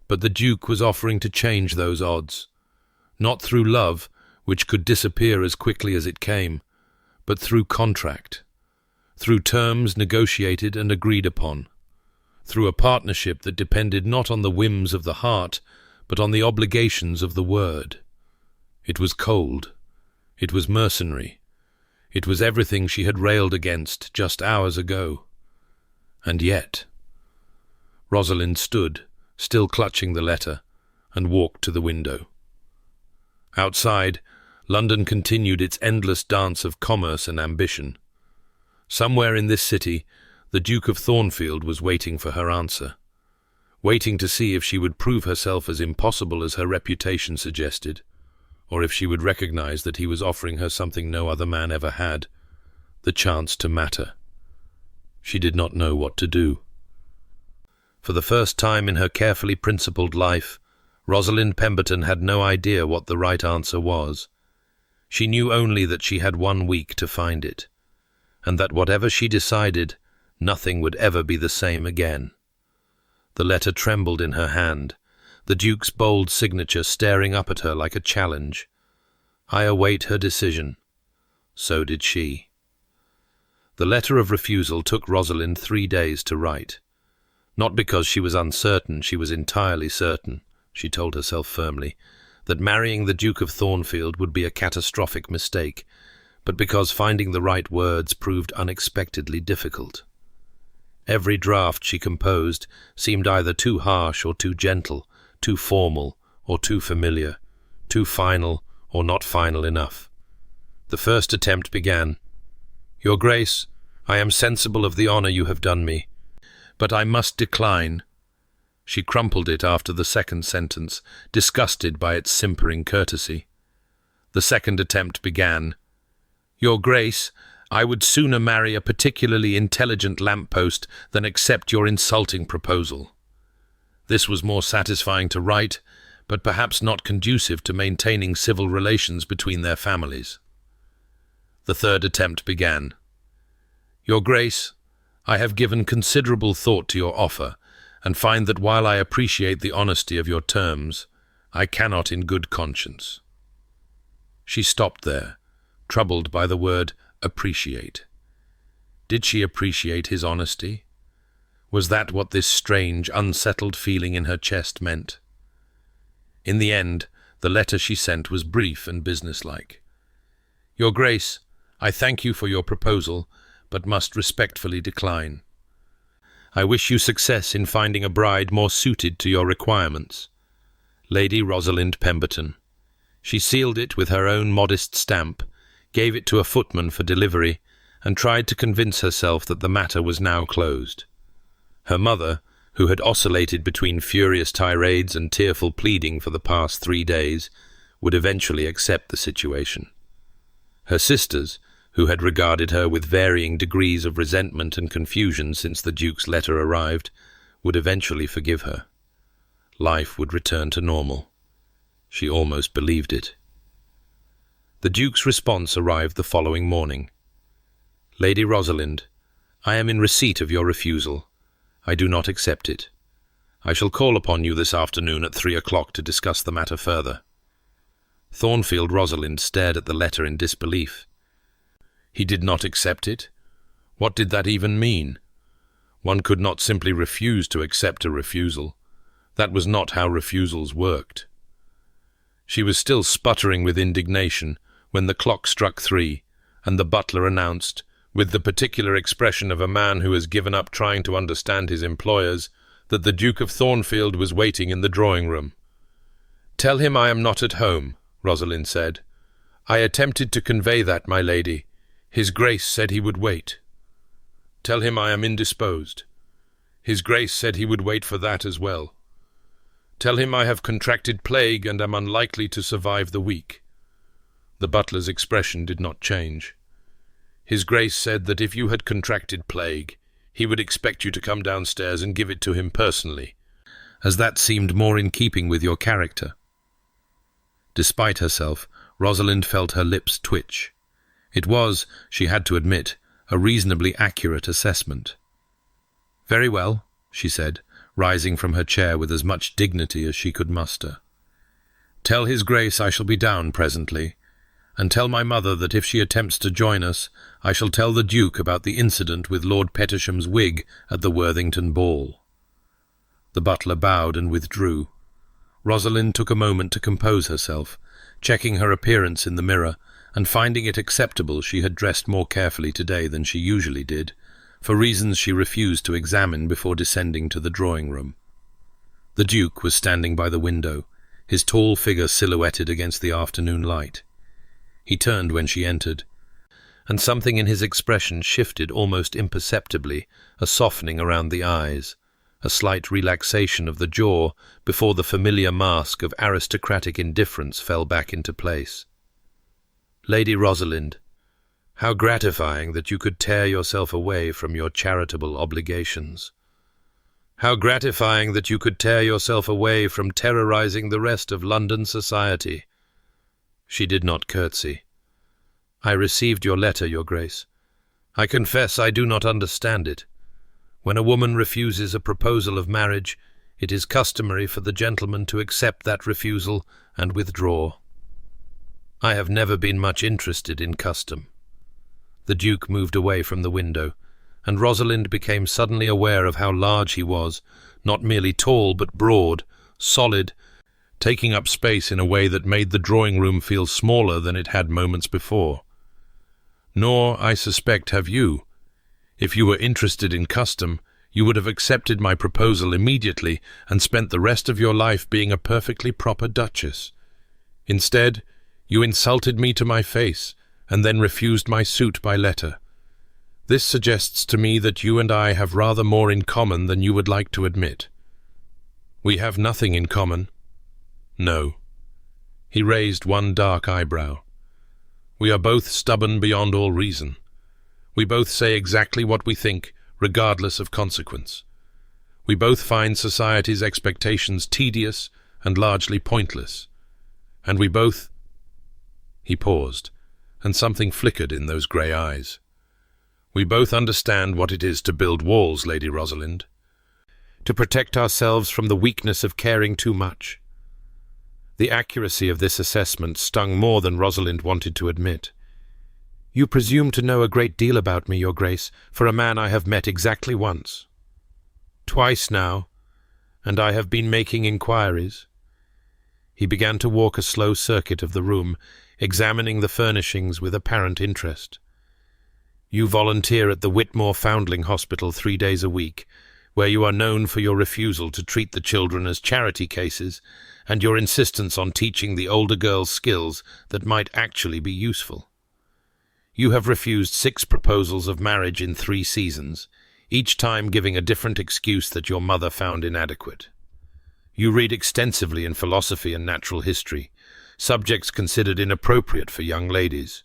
But the Duke was offering to change those odds, not through love, which could disappear as quickly as it came, but through contract, through terms negotiated and agreed upon, through a partnership that depended not on the whims of the heart, but on the obligations of the word. It was cold. It was mercenary. It was everything she had railed against just hours ago. And yet... Rosalind stood, still clutching the letter, and walked to the window. Outside, London continued its endless dance of commerce and ambition. Somewhere in this city, the Duke of Thornfield was waiting for her answer, waiting to see if she would prove herself as impossible as her reputation suggested, or if she would recognize that he was offering her something no other man ever had, the chance to matter. She did not know what to do. For the first time in her carefully principled life, Rosalind Pemberton had no idea what the right answer was. She knew only that she had 1 week to find it, and that whatever she decided, nothing would ever be the same again. The letter trembled in her hand, the Duke's bold signature staring up at her like a challenge. I await her decision. So did she. The letter of refusal took Rosalind 3 days to write. Not because she was uncertain, she was entirely certain, she told herself firmly, that marrying the Duke of Thornfield would be a catastrophic mistake, but because finding the right words proved unexpectedly difficult. Every draft she composed seemed either too harsh or too gentle, too formal or too familiar, too final or not final enough. The first attempt began, "Your Grace, I am sensible of the honour you have done me, but I must decline." She crumpled it after the second sentence, disgusted by its simpering courtesy. The second attempt began, "Your Grace, I would sooner marry a particularly intelligent lamppost than accept your insulting proposal." This was more satisfying to write, but perhaps not conducive to maintaining civil relations between their families. The third attempt began, "Your Grace, I have given considerable thought to your offer, and find that while I appreciate the honesty of your terms, I cannot in good conscience." She stopped there, troubled by the word appreciate. Did she appreciate his honesty? Was that what this strange, unsettled feeling in her chest meant? In the end, the letter she sent was brief and businesslike. "Your Grace, I thank you for your proposal, but must respectfully decline. I wish you success in finding a bride more suited to your requirements. Lady Rosalind Pemberton." She sealed it with her own modest stamp, gave it to a footman for delivery, and tried to convince herself that the matter was now closed. Her mother, who had oscillated between furious tirades and tearful pleading for the past 3 days, would eventually accept the situation. Her sisters, who had regarded her with varying degrees of resentment and confusion since the Duke's letter arrived, would eventually forgive her. Life would return to normal. She almost believed it. The Duke's response arrived the following morning. "Lady Rosalind, I am in receipt of your refusal. I do not accept it. I shall call upon you this afternoon at 3 o'clock to discuss the matter further." Thornfield Rosalind stared at the letter in disbelief. He did not accept it? What did that even mean? One could not simply refuse to accept a refusal. That was not how refusals worked. She was still sputtering with indignation when the clock struck 3, and the butler announced, with the particular expression of a man who has given up trying to understand his employers, that the Duke of Thornfield was waiting in the drawing-room. "Tell him I am not at home," Rosalind said. "I attempted to convey that, my lady. His Grace said he would wait." "Tell him I am indisposed. His Grace said he would wait for that as well. Tell him I have contracted plague and am unlikely to survive the week." The butler's expression did not change. "His Grace said that if you had contracted plague, he would expect you to come downstairs and give it to him personally, as that seemed more in keeping with your character." Despite herself, Rosalind felt her lips twitch. It was, she had to admit, a reasonably accurate assessment. "Very well," she said, rising from her chair with as much dignity as she could muster. "Tell His Grace I shall be down presently, and tell my mother that if she attempts to join us, I shall tell the Duke about the incident with Lord Pettersham's wig at the Worthington ball." The butler bowed and withdrew. Rosalind took a moment to compose herself, checking her appearance in the mirror, and finding it acceptable she had dressed more carefully today than she usually did, for reasons she refused to examine before descending to the drawing-room. The Duke was standing by the window, his tall figure silhouetted against the afternoon light. He turned when she entered, and something in his expression shifted almost imperceptibly, a softening around the eyes, a slight relaxation of the jaw before the familiar mask of aristocratic indifference fell back into place. "Lady Rosalind, how gratifying that you could tear yourself away from your charitable obligations. How gratifying that you could tear yourself away from terrorizing the rest of London society." She did not curtsy. "I received your letter, Your Grace. I confess I do not understand it. When a woman refuses a proposal of marriage, it is customary for the gentleman to accept that refusal and withdraw. I have never been much interested in custom." The Duke moved away from the window, and Rosalind became suddenly aware of how large he was, not merely tall but broad, solid, taking up space in a way that made the drawing-room feel smaller than it had moments before. "Nor, I suspect, have you. If you were interested in custom, you would have accepted my proposal immediately and spent the rest of your life being a perfectly proper duchess. Instead, you insulted me to my face, and then refused my suit by letter. This suggests to me that you and I have rather more in common than you would like to admit." "We have nothing in common." "No." He raised one dark eyebrow. "We are both stubborn beyond all reason. We both say exactly what we think, regardless of consequence. We both find society's expectations tedious and largely pointless. And we both—" He paused, and something flickered in those grey eyes. We both understand what it is to build walls, Lady Rosalind, to protect ourselves from the weakness of caring too much. The accuracy of this assessment stung more than Rosalind wanted to admit. You presume to know a great deal about me, Your Grace, for a man I have met exactly once. Twice now, and I have been making inquiries. He began to walk a slow circuit of the room, examining the furnishings with apparent interest. You volunteer at the Whitmore Foundling Hospital 3 days a week, where you are known for your refusal to treat the children as charity cases and your insistence on teaching the older girls skills that might actually be useful. You have refused 6 proposals of marriage in 3 seasons, each time giving a different excuse that your mother found inadequate. You read extensively in philosophy and natural history, subjects considered inappropriate for young ladies,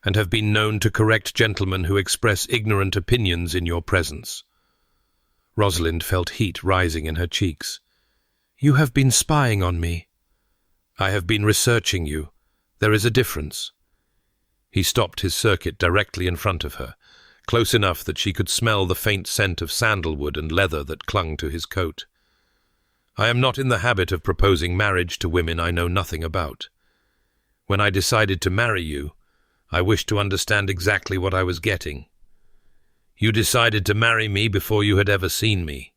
and have been known to correct gentlemen who express ignorant opinions in your presence. Rosalind felt heat rising in her cheeks. You have been spying on me. I have been researching you. There is a difference. He stopped his circuit directly in front of her, close enough that she could smell the faint scent of sandalwood and leather that clung to his coat. I am not in the habit of proposing marriage to women I know nothing about. When I decided to marry you, I wished to understand exactly what I was getting. You decided to marry me before you had ever seen me.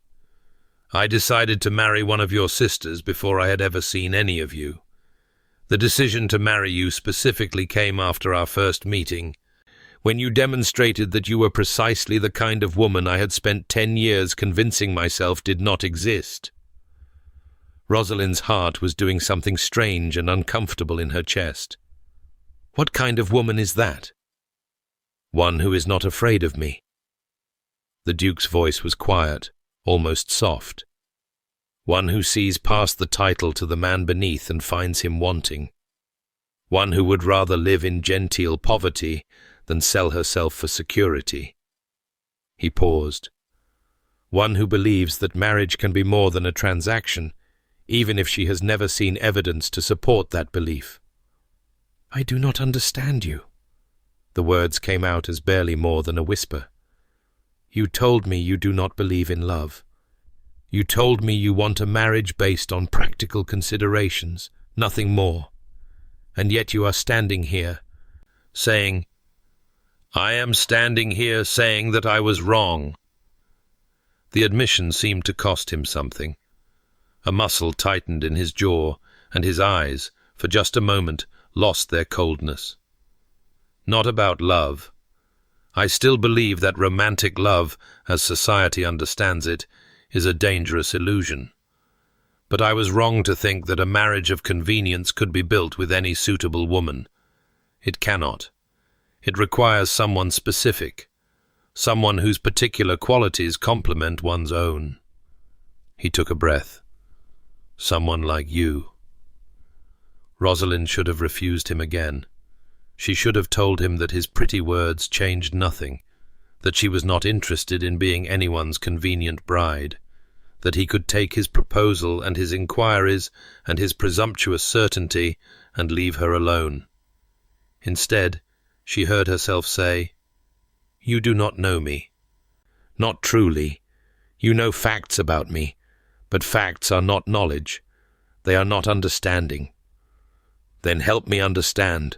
I decided to marry one of your sisters before I had ever seen any of you. The decision to marry you specifically came after our first meeting, when you demonstrated that you were precisely the kind of woman I had spent 10 years convincing myself did not exist. Rosalind's heart was doing something strange and uncomfortable in her chest. What kind of woman is that? One who is not afraid of me. The Duke's voice was quiet, almost soft. One who sees past the title to the man beneath and finds him wanting. One who would rather live in genteel poverty than sell herself for security. He paused. One who believes that marriage can be more than a transaction, even if she has never seen evidence to support that belief. I do not understand you. The words came out as barely more than a whisper. You told me you do not believe in love. You told me you want a marriage based on practical considerations, nothing more. And yet you are standing here, saying, I am standing here saying that I was wrong. The admission seemed to cost him something. A muscle tightened in his jaw, and his eyes, for just a moment, lost their coldness. Not about love. I still believe that romantic love, as society understands it, is a dangerous illusion. But I was wrong to think that a marriage of convenience could be built with any suitable woman. It cannot. It requires someone specific, someone whose particular qualities complement one's own. He took a breath. Someone like you. Rosalind should have refused him again. She should have told him that his pretty words changed nothing, that she was not interested in being anyone's convenient bride, that he could take his proposal and his inquiries and his presumptuous certainty and leave her alone. Instead, she heard herself say, You do not know me. Not truly. You know facts about me, but facts are not knowledge. They are not understanding. Then help me understand.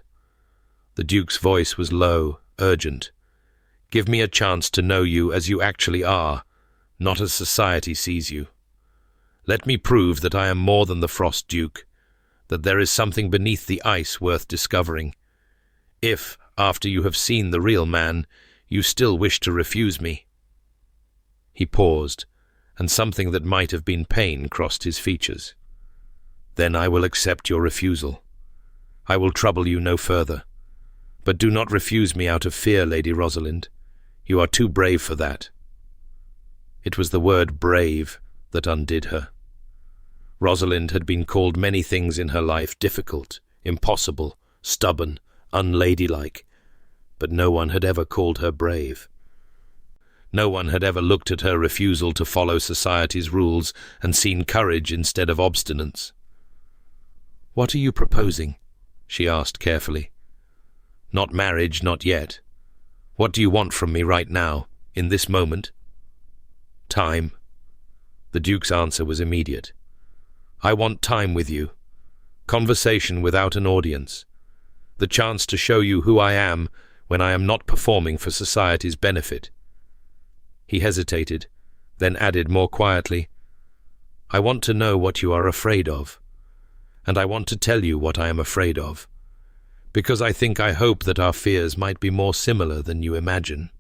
The Duke's voice was low, urgent. Give me a chance to know you as you actually are, not as society sees you. Let me prove that I am more than the Frost Duke, that there is something beneath the ice worth discovering. If, after you have seen the real man, you still wish to refuse me. He paused, and something that might have been pain crossed his features. Then I will accept your refusal. I will trouble you no further. But do not refuse me out of fear, Lady Rosalind. You are too brave for that. It was the word brave that undid her. Rosalind had been called many things in her life, difficult, impossible, stubborn, unladylike, but no one had ever called her brave. No one had ever looked at her refusal to follow society's rules and seen courage instead of obstinance. What are you proposing? She asked carefully. Not marriage, not yet. What do you want from me right now, in this moment? Time. The Duke's answer was immediate. I want time with you. Conversation without an audience. The chance to show you who I am when I am not performing for society's benefit. He hesitated, then added more quietly, I want to know what you are afraid of, and I want to tell you what I am afraid of, because I hope that our fears might be more similar than you imagine.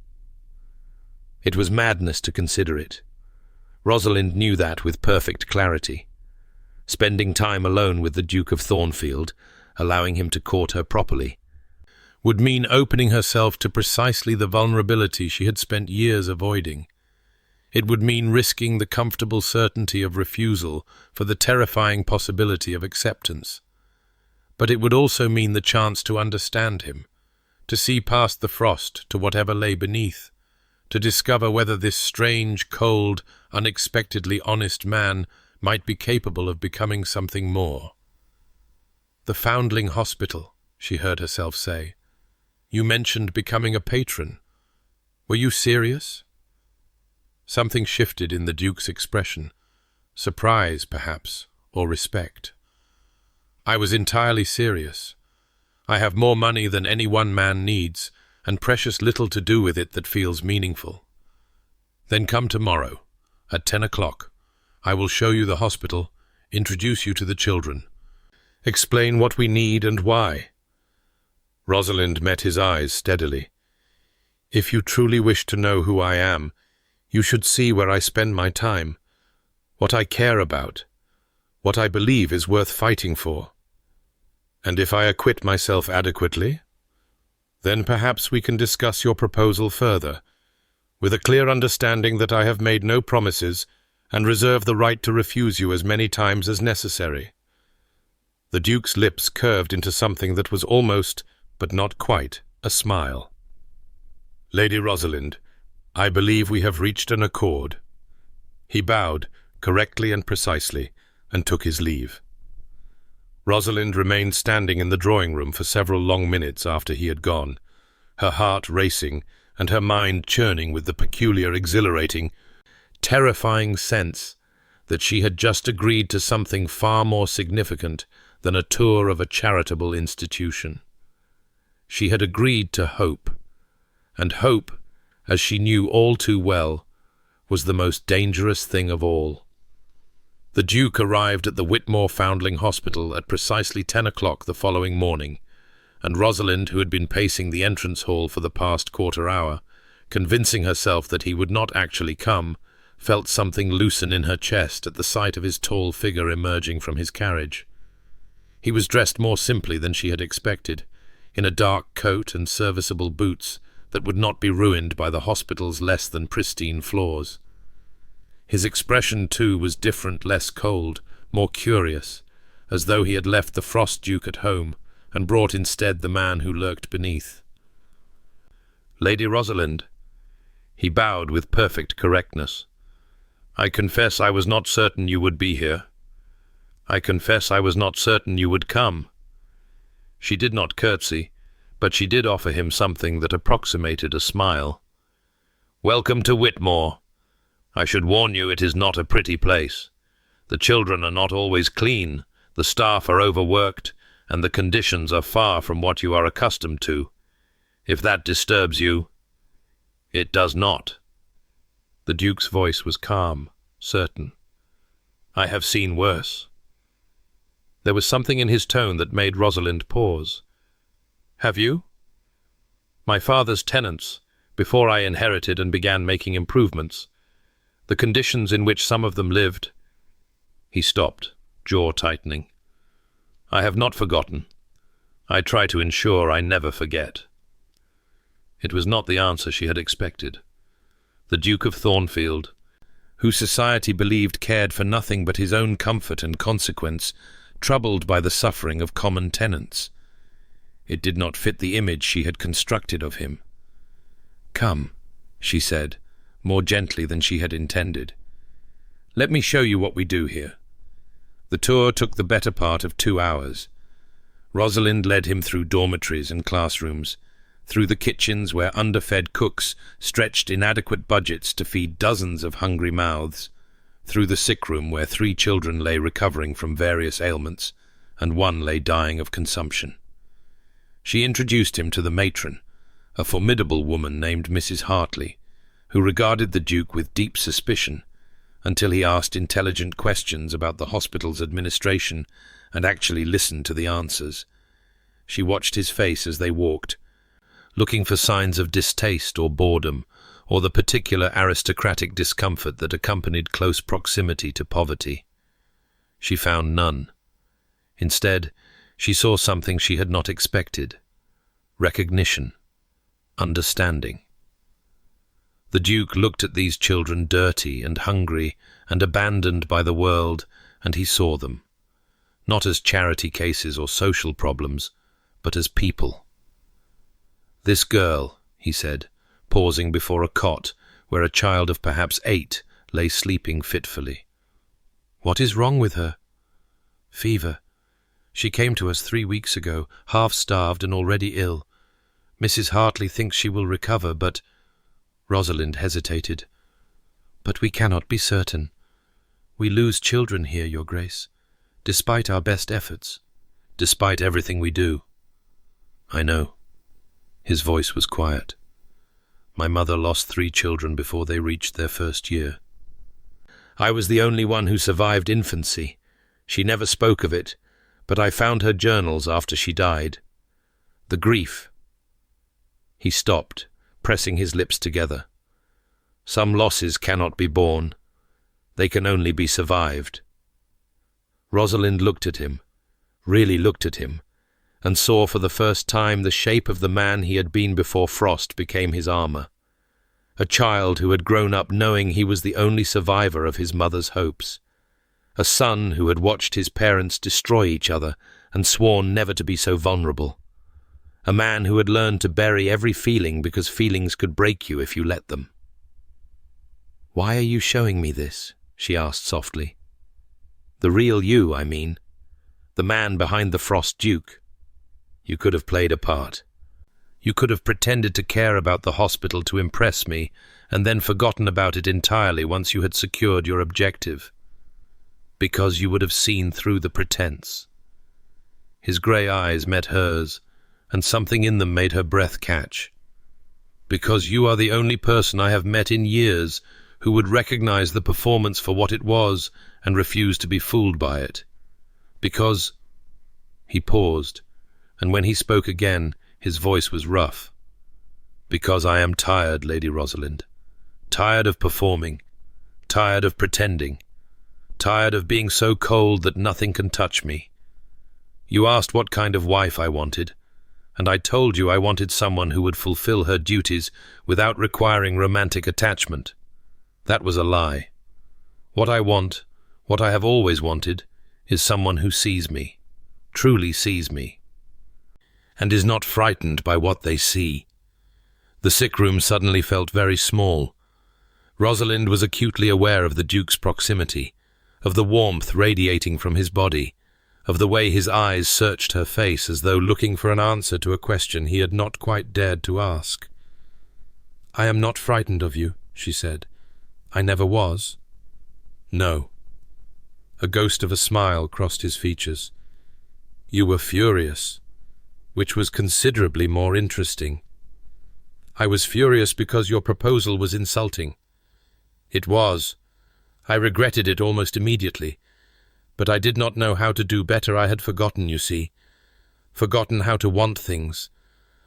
It was madness to consider it. Rosalind knew that with perfect clarity. Spending time alone with the Duke of Thornfield, allowing him to court her properly, would mean opening herself to precisely the vulnerability she had spent years avoiding. It would mean risking the comfortable certainty of refusal for the terrifying possibility of acceptance. But it would also mean the chance to understand him, to see past the frost to whatever lay beneath, to discover whether this strange, cold, unexpectedly honest man might be capable of becoming something more. The Foundling Hospital, she heard herself say. You mentioned becoming a patron. Were you serious? Something shifted in the Duke's expression. Surprise, perhaps, or respect. I was entirely serious. I have more money than any one man needs, and precious little to do with it that feels meaningful. Then come tomorrow, at 10 o'clock. I will show you the hospital, introduce you to the children, explain what we need and why. Rosalind met his eyes steadily. If you truly wish to know who I am, you should see where I spend my time, what I care about, what I believe is worth fighting for. And if I acquit myself adequately, then perhaps we can discuss your proposal further, with a clear understanding that I have made no promises and reserve the right to refuse you as many times as necessary. The Duke's lips curved into something that was almost, but not quite, a smile. Lady Rosalind, I believe we have reached an accord. He bowed, correctly and precisely, and took his leave. Rosalind remained standing in the drawing-room for several long minutes after he had gone, her heart racing and her mind churning with the peculiar, exhilarating, terrifying sense that she had just agreed to something far more significant than a tour of a charitable institution. She had agreed to hope, and hope, as she knew all too well, was the most dangerous thing of all. The Duke arrived at the Whitmore Foundling Hospital at precisely 10 o'clock the following morning, and Rosalind, who had been pacing the entrance hall for the past quarter hour, convincing herself that he would not actually come, felt something loosen in her chest at the sight of his tall figure emerging from his carriage. He was dressed more simply than she had expected, in a dark coat and serviceable boots that would not be ruined by the hospital's less than pristine floors. His expression, too, was different, less cold, more curious, as though he had left the Frost Duke at home and brought instead the man who lurked beneath. Lady Rosalind. He bowed with perfect correctness. I confess I was not certain you would be here. I confess I was not certain you would come. She did not curtsy, but she did offer him something that approximated a smile. Welcome to Whitmore. I should warn you it is not a pretty place. The children are not always clean, the staff are overworked, and the conditions are far from what you are accustomed to. If that disturbs you, it does not. The Duke's voice was calm, certain. I have seen worse. There was something in his tone that made Rosalind pause. Have you? My father's tenants, before I inherited and began making improvements, the conditions in which some of them lived. He stopped, jaw tightening. I have not forgotten. I try to ensure I never forget. It was not the answer she had expected. The Duke of Thornfield, who society believed cared for nothing but his own comfort and consequence, troubled by the suffering of common tenants. It did not fit the image she had constructed of him. Come, she said, more gently than she had intended. Let me show you what we do here. The tour took the better part of 2 hours. Rosalind led him through dormitories and classrooms, through the kitchens where underfed cooks stretched inadequate budgets to feed dozens of hungry mouths, through the sick room where 3 children lay recovering from various ailments, and 1 lay dying of consumption. She introduced him to the matron, a formidable woman named Mrs. Hartley, who regarded the Duke with deep suspicion, until he asked intelligent questions about the hospital's administration and actually listened to the answers. She watched his face as they walked, looking for signs of distaste or boredom, or the particular aristocratic discomfort that accompanied close proximity to poverty. She found none. Instead, she saw something she had not expected: recognition, understanding. The Duke looked at these children, dirty and hungry and abandoned by the world, and he saw them, not as charity cases or social problems, but as people. "This girl," he said, pausing before a cot where a child of perhaps 8 lay sleeping fitfully. "What is wrong with her?" "Fever. She came to us 3 weeks ago, half-starved and already ill. Mrs. Hartley thinks she will recover, but—" Rosalind hesitated. "But we cannot be certain. We lose children here, Your Grace, despite our best efforts." "Despite everything we do." "I know." His voice was quiet. "My mother lost 3 children before they reached their first year. I was the only one who survived infancy. She never spoke of it, but I found her journals after she died. The grief—" He stopped, pressing his lips together. "Some losses cannot be borne. They can only be survived." Rosalind looked at him, really looked at him, and saw for the first time the shape of the man he had been before Frost became his armor. A child who had grown up knowing he was the only survivor of his mother's hopes. A son who had watched his parents destroy each other and sworn never to be so vulnerable. A man who had learned to bury every feeling because feelings could break you if you let them. "Why are you showing me this?" she asked softly. "The real you, I mean. The man behind the Frost Duke. You could have played a part. You could have pretended to care about the hospital to impress me, and then forgotten about it entirely once you had secured your objective. Because you would have seen through the pretense." His grey eyes met hers, and something in them made her breath catch. "Because you are the only person I have met in years who would recognize the performance for what it was and refuse to be fooled by it. Because—" He paused, and when he spoke again, his voice was rough. "Because I am tired, Lady Rosalind. Tired of performing. Tired of pretending. Tired of being so cold that nothing can touch me. You asked what kind of wife I wanted, and I told you I wanted someone who would fulfill her duties without requiring romantic attachment. That was a lie. What I want, what I have always wanted, is someone who sees me, truly sees me, and is not frightened by what they see." The sick room suddenly felt very small. Rosalind was acutely aware of the Duke's proximity, of the warmth radiating from his body, of the way his eyes searched her face as though looking for an answer to a question he had not quite dared to ask. "I am not frightened of you," she said. "I never was." "No." A ghost of a smile crossed his features. "You were furious, which was considerably more interesting." "I was furious because your proposal was insulting." "It was. I regretted it almost immediately. But I did not know how to do better. I had forgotten, you see. Forgotten how to want things.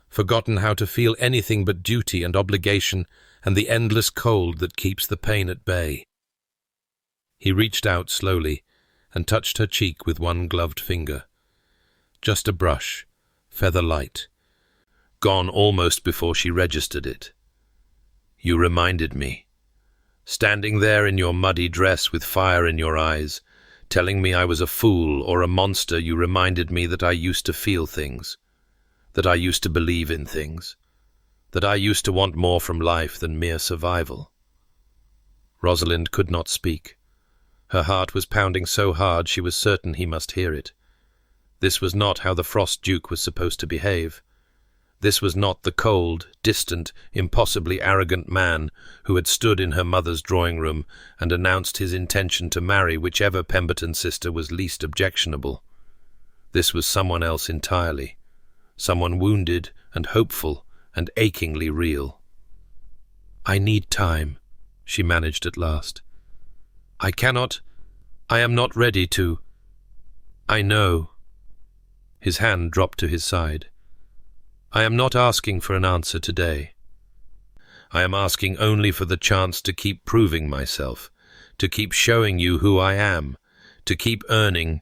Forgotten how to feel anything but duty and obligation and the endless cold that keeps the pain at bay." He reached out slowly and touched her cheek with one gloved finger. Just a brush, feather light, gone almost before she registered it. "You reminded me. Standing there in your muddy dress with fire in your eyes, telling me I was a fool or a monster, you reminded me that I used to feel things, that I used to believe in things, that I used to want more from life than mere survival." Rosalind could not speak. Her heart was pounding so hard she was certain he must hear it. This was not how the Frost Duke was supposed to behave. This was not the cold, distant, impossibly arrogant man who had stood in her mother's drawing-room and announced his intention to marry whichever Pemberton sister was least objectionable. This was someone else entirely, someone wounded and hopeful and achingly real. "I need time," she managed at last. I am not ready to. I know." His hand dropped to his side. "I am not asking for an answer today. I am asking only for the chance to keep proving myself, to keep showing you who I am, to keep earning—"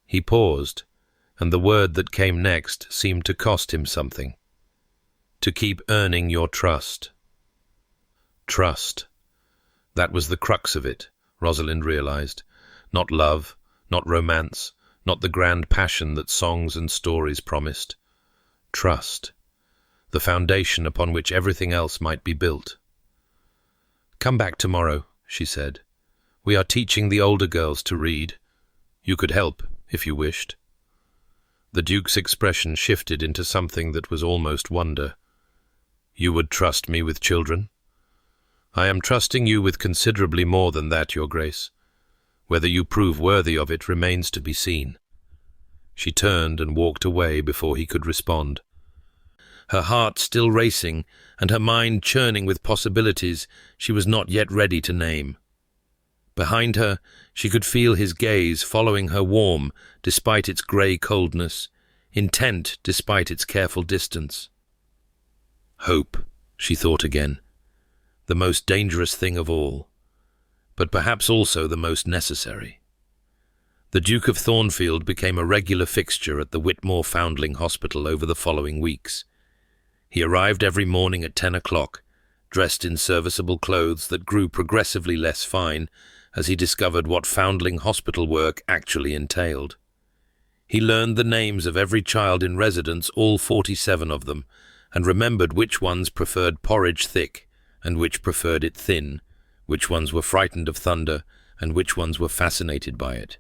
He paused, and the word that came next seemed to cost him something. "To keep earning your trust." Trust. That was the crux of it, Rosalind realized. Not love, not romance, not the grand passion that songs and stories promised. Trust. The foundation upon which everything else might be built. "Come back tomorrow," she said. "We are teaching the older girls to read. You could help, if you wished." The Duke's expression shifted into something that was almost wonder. "You would trust me with children?" "I am trusting you with considerably more than that, Your Grace. Whether you prove worthy of it remains to be seen." She turned and walked away before he could respond. Her heart still racing, and her mind churning with possibilities she was not yet ready to name. Behind her, she could feel his gaze following her warm, despite its grey coldness, intent despite its careful distance. Hope, she thought again. The most dangerous thing of all, but perhaps also the most necessary. The Duke of Thornfield became a regular fixture at the Whitmore Foundling Hospital over the following weeks. He arrived every morning at 10 o'clock, dressed in serviceable clothes that grew progressively less fine as he discovered what Foundling hospital work actually entailed. He learned the names of every child in residence, all 47 of them, and remembered which ones preferred porridge thick and which preferred it thin, which ones were frightened of thunder and which ones were fascinated by it,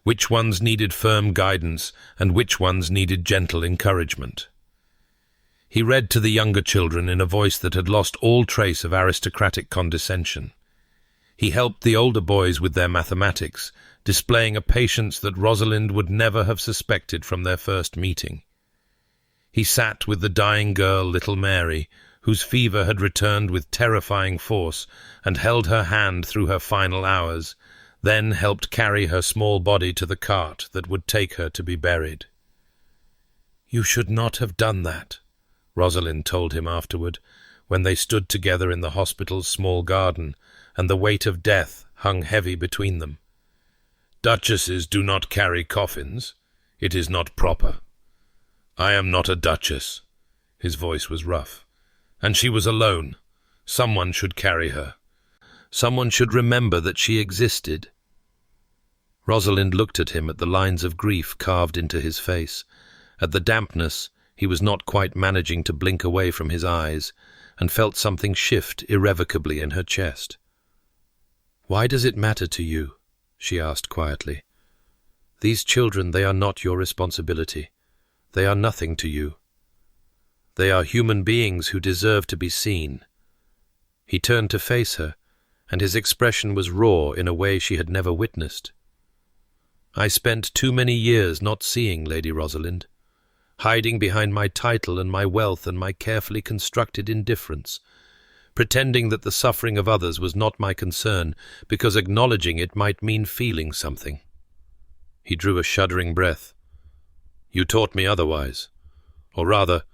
which ones needed firm guidance and which ones needed gentle encouragement. He read to the younger children in a voice that had lost all trace of aristocratic condescension. He helped the older boys with their mathematics, displaying a patience that Rosalind would never have suspected from their first meeting. He sat with the dying girl, little Mary, whose fever had returned with terrifying force, and held her hand through her final hours, then helped carry her small body to the cart that would take her to be buried. "You should not have done that," Rosalind told him afterward, when they stood together in the hospital's small garden, and the weight of death hung heavy between them. "Duchesses do not carry coffins. It is not proper. I am not a duchess." His voice was rough. "And she was alone. Someone should carry her. Someone should remember that she existed." Rosalind looked at him, at the lines of grief carved into his face, at the dampness he was not quite managing to blink away from his eyes, and felt something shift irrevocably in her chest. "Why does it matter to you?" she asked quietly. "These children, they are not your responsibility. They are nothing to you. They are human beings who deserve to be seen." He turned to face her, and his expression was raw in a way she had never witnessed. "I spent too many years not seeing, Lady Rosalind, hiding behind my title and my wealth and my carefully constructed indifference, pretending that the suffering of others was not my concern, because acknowledging it might mean feeling something." He drew a shuddering breath. "You taught me otherwise. Or rather,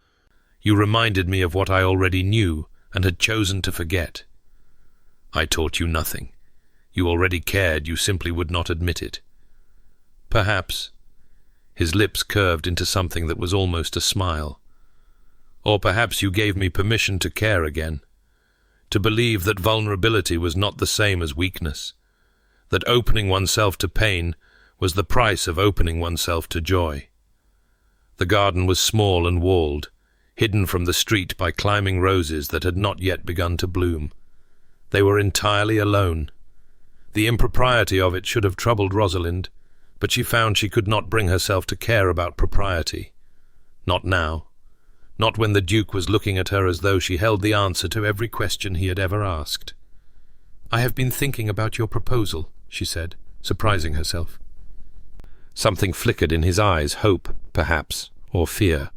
you reminded me of what I already knew and had chosen to forget. I taught you nothing. You already cared, you simply would not admit it. Perhaps," his lips curved into something that was almost a smile, "or perhaps you gave me permission to care again, to believe that vulnerability was not the same as weakness, that opening oneself to pain was the price of opening oneself to joy." The garden was small and walled, hidden from the street by climbing roses that had not yet begun to bloom. They were entirely alone. The impropriety of it should have troubled Rosalind, but she found she could not bring herself to care about propriety. Not now. not when the Duke was looking at her as though she held the answer to every question he had ever asked. "I have been thinking about your proposal," she said, surprising herself. Something flickered in his eyes, hope, perhaps, or fear.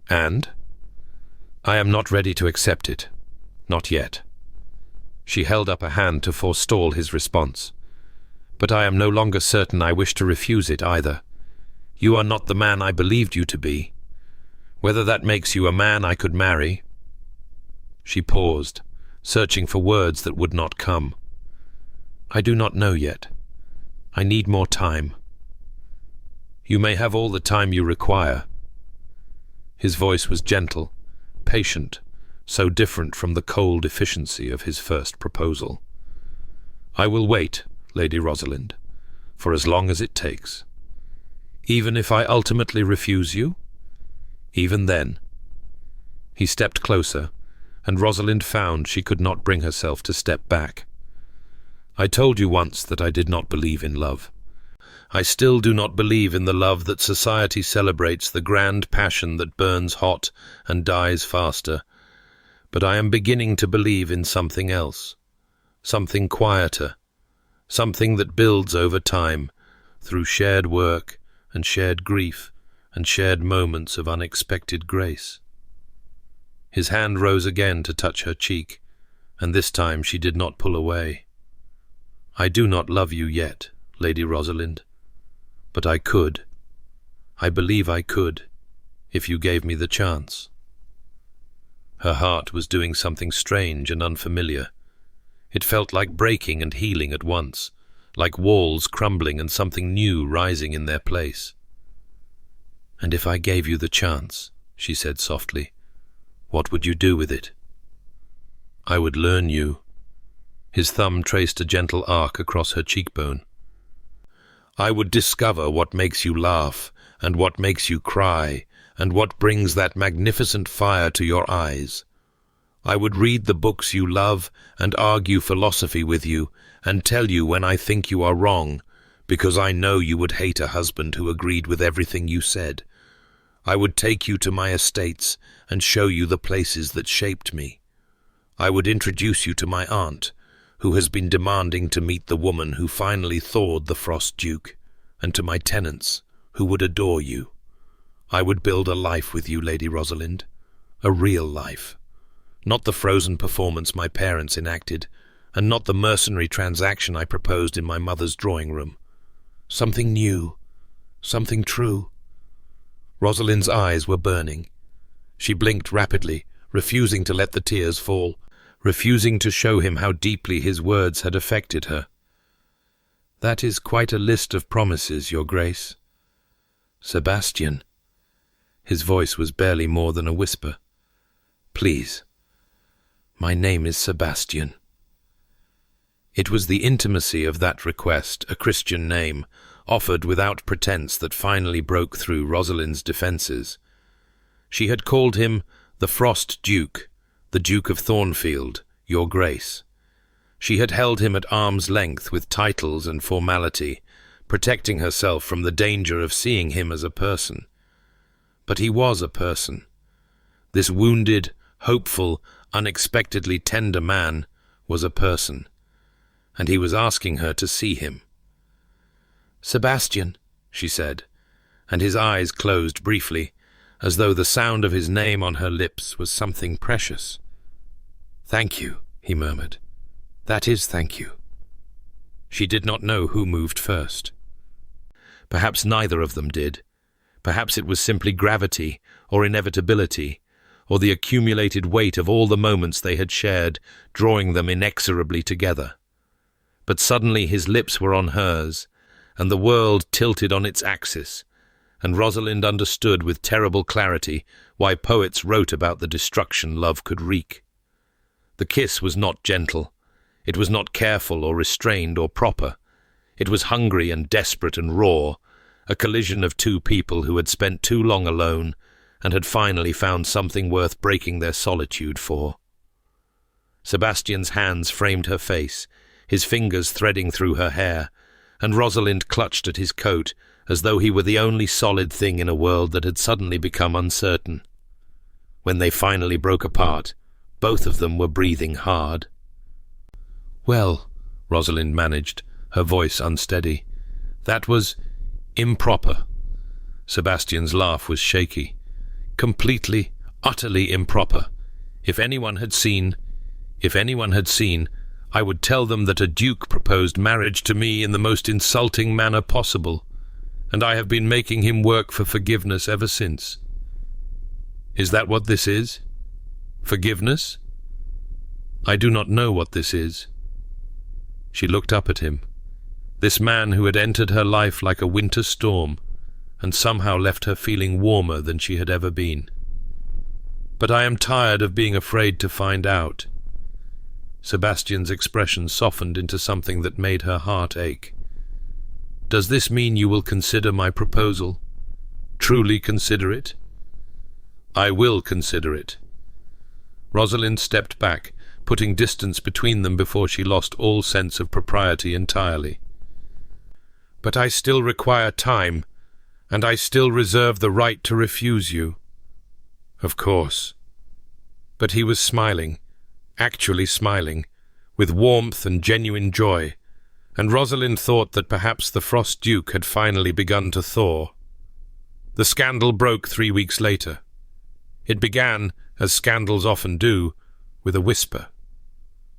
"And?" "I am not ready to accept it. Not yet." She held up a hand to forestall his response. "But I am no longer certain I wish to refuse it either. You are not the man I believed you to be. Whether that makes you a man I could marry—" She paused, searching for words that would not come. "I do not know yet. I need more time." "You may have all the time you require." His voice was gentle, patient, so different from the cold efficiency of his first proposal. "I will wait, Lady Rosalind, for as long as it takes. Even if I ultimately refuse you? Even then." He stepped closer, and Rosalind found she could not bring herself to step back. "I told you once that I did not believe in love. I still do not believe in the love that society celebrates, the grand passion that burns hot and dies faster. But I am beginning to believe in something else, something quieter, something that builds over time, through shared work and shared grief and shared moments of unexpected grace." His hand rose again to touch her cheek, and this time she did not pull away. "I do not love you yet, Lady Rosalind, but I could. I believe I could, if you gave me the chance." Her heart was doing something strange and unfamiliar. It felt like breaking and healing at once, like walls crumbling and something new rising in their place. "And if I gave you the chance," she said softly, "what would you do with it?" "I would learn you." His thumb traced a gentle arc across her cheekbone. "I would discover what makes you laugh, and what makes you cry, and what brings that magnificent fire to your eyes. I would read the books you love and argue philosophy with you, and tell you when I think you are wrong, because I know you would hate a husband who agreed with everything you said. I would take you to my estates and show you the places that shaped me. I would introduce you to my aunt, who has been demanding to meet the woman who finally thawed the Frost Duke, and to my tenants, who would adore you. I would build a life with you, Lady Rosalind, a real life. Not the frozen performance my parents enacted, and not the mercenary transaction I proposed in my mother's drawing room. Something new, something true." Rosalind's eyes were burning. She blinked rapidly, refusing to let the tears fall, refusing to show him how deeply his words had affected her. "That is quite a list of promises, Your Grace." "Sebastian." His voice was barely more than a whisper. "Please. My name is Sebastian." It was the intimacy of that request, a Christian name, offered without pretense, that finally broke through Rosalind's defences. She had called him the Frost Duke, the Duke of Thornfield, Your Grace. She had held him at arm's length with titles and formality, protecting herself from the danger of seeing him as a person. But he was a person. This wounded, hopeful, unexpectedly tender man was a person, and he was asking her to see him. "Sebastian," she said, and his eyes closed briefly, as though the sound of his name on her lips was something precious. "Thank you," he murmured. "That is thank you." She did not know who moved first. Perhaps neither of them did. Perhaps it was simply gravity, or inevitability, or the accumulated weight of all the moments they had shared, drawing them inexorably together. But suddenly his lips were on hers, and the world tilted on its axis, and Rosalind understood with terrible clarity why poets wrote about the destruction love could wreak. The kiss was not gentle. It was not careful or restrained or proper. It was hungry and desperate and raw, a collision of two people who had spent too long alone and had finally found something worth breaking their solitude for. Sebastian's hands framed her face, his fingers threading through her hair, and Rosalind clutched at his coat as though he were the only solid thing in a world that had suddenly become uncertain. When they finally broke apart, both of them were breathing hard. "Well," Rosalind managed, her voice unsteady, "that was improper." Sebastian's laugh was shaky. "Completely, utterly improper. If anyone had seen, I would tell them that a duke proposed marriage to me in the most insulting manner possible, and I have been making him work for forgiveness ever since." "Is that what this is? Forgiveness?" "I do not know what this is." She looked up at him, this man who had entered her life like a winter storm, and somehow left her feeling warmer than she had ever been. "But I am tired of being afraid to find out." Sebastian's expression softened into something that made her heart ache. "Does this mean you will consider my proposal? Truly consider it?" "I will consider it." Rosalind stepped back, putting distance between them before she lost all sense of propriety entirely. "But I still require time, and I still reserve the right to refuse you." "Of course." But he was smiling, actually smiling, with warmth and genuine joy, and Rosalind thought that perhaps the Frost Duke had finally begun to thaw. The scandal broke 3 weeks later. It began, as scandals often do, with a whisper.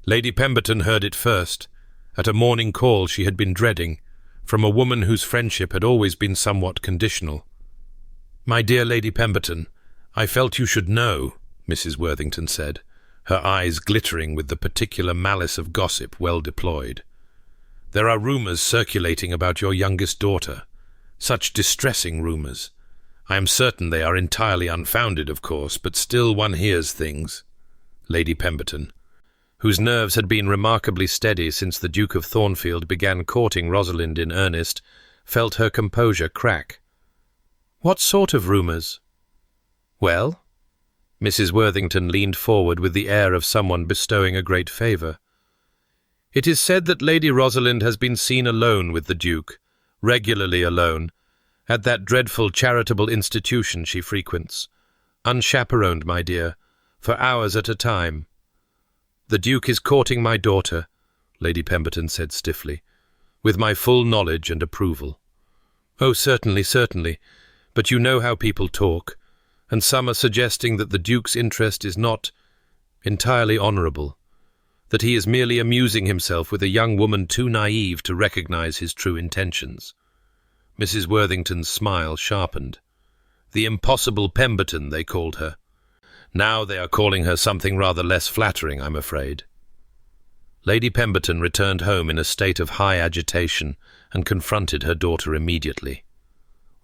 Lady Pemberton heard it first, at a morning call she had been dreading, from a woman whose friendship had always been somewhat conditional. "My dear Lady Pemberton, I felt you should know," Mrs. Worthington said, her eyes glittering with the particular malice of gossip well deployed. "There are rumours circulating about your youngest daughter. Such distressing rumours. I am certain they are entirely unfounded, of course, but still one hears things." Lady Pemberton, whose nerves had been remarkably steady since the Duke of Thornfield began courting Rosalind in earnest, felt her composure crack. "What sort of rumours?" "Well?" Mrs. Worthington leaned forward with the air of someone bestowing a great favour. "It is said that Lady Rosalind has been seen alone with the Duke, regularly alone, at that dreadful charitable institution she frequents. Unchaperoned, my dear, for hours at a time." "The Duke is courting my daughter," Lady Pemberton said stiffly, "with my full knowledge and approval." "Oh, certainly, certainly. But you know how people talk, and some are suggesting that the Duke's interest is not entirely honourable, that he is merely amusing himself with a young woman too naive to recognise his true intentions." Mrs. Worthington's smile sharpened. The impossible Pemberton, they called her. Now they are calling her something rather less flattering, I'm afraid. Lady Pemberton returned home in a state of high agitation and confronted her daughter immediately.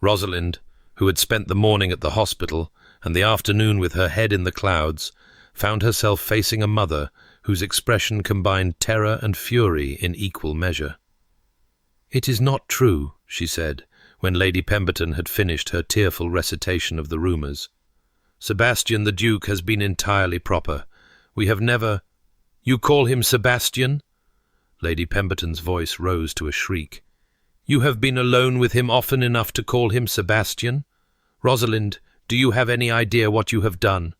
Rosalind, who had spent the morning at the hospital and the afternoon with her head in the clouds, found herself facing a mother whose expression combined terror and fury in equal measure. "It is not true," she said, when Lady Pemberton had finished her tearful recitation of the rumours. "Sebastian the Duke has been entirely proper. We have never—" "You call him Sebastian?" Lady Pemberton's voice rose to a shriek. "You have been alone with him often enough to call him Sebastian? Rosalind, do you have any idea what you have done?"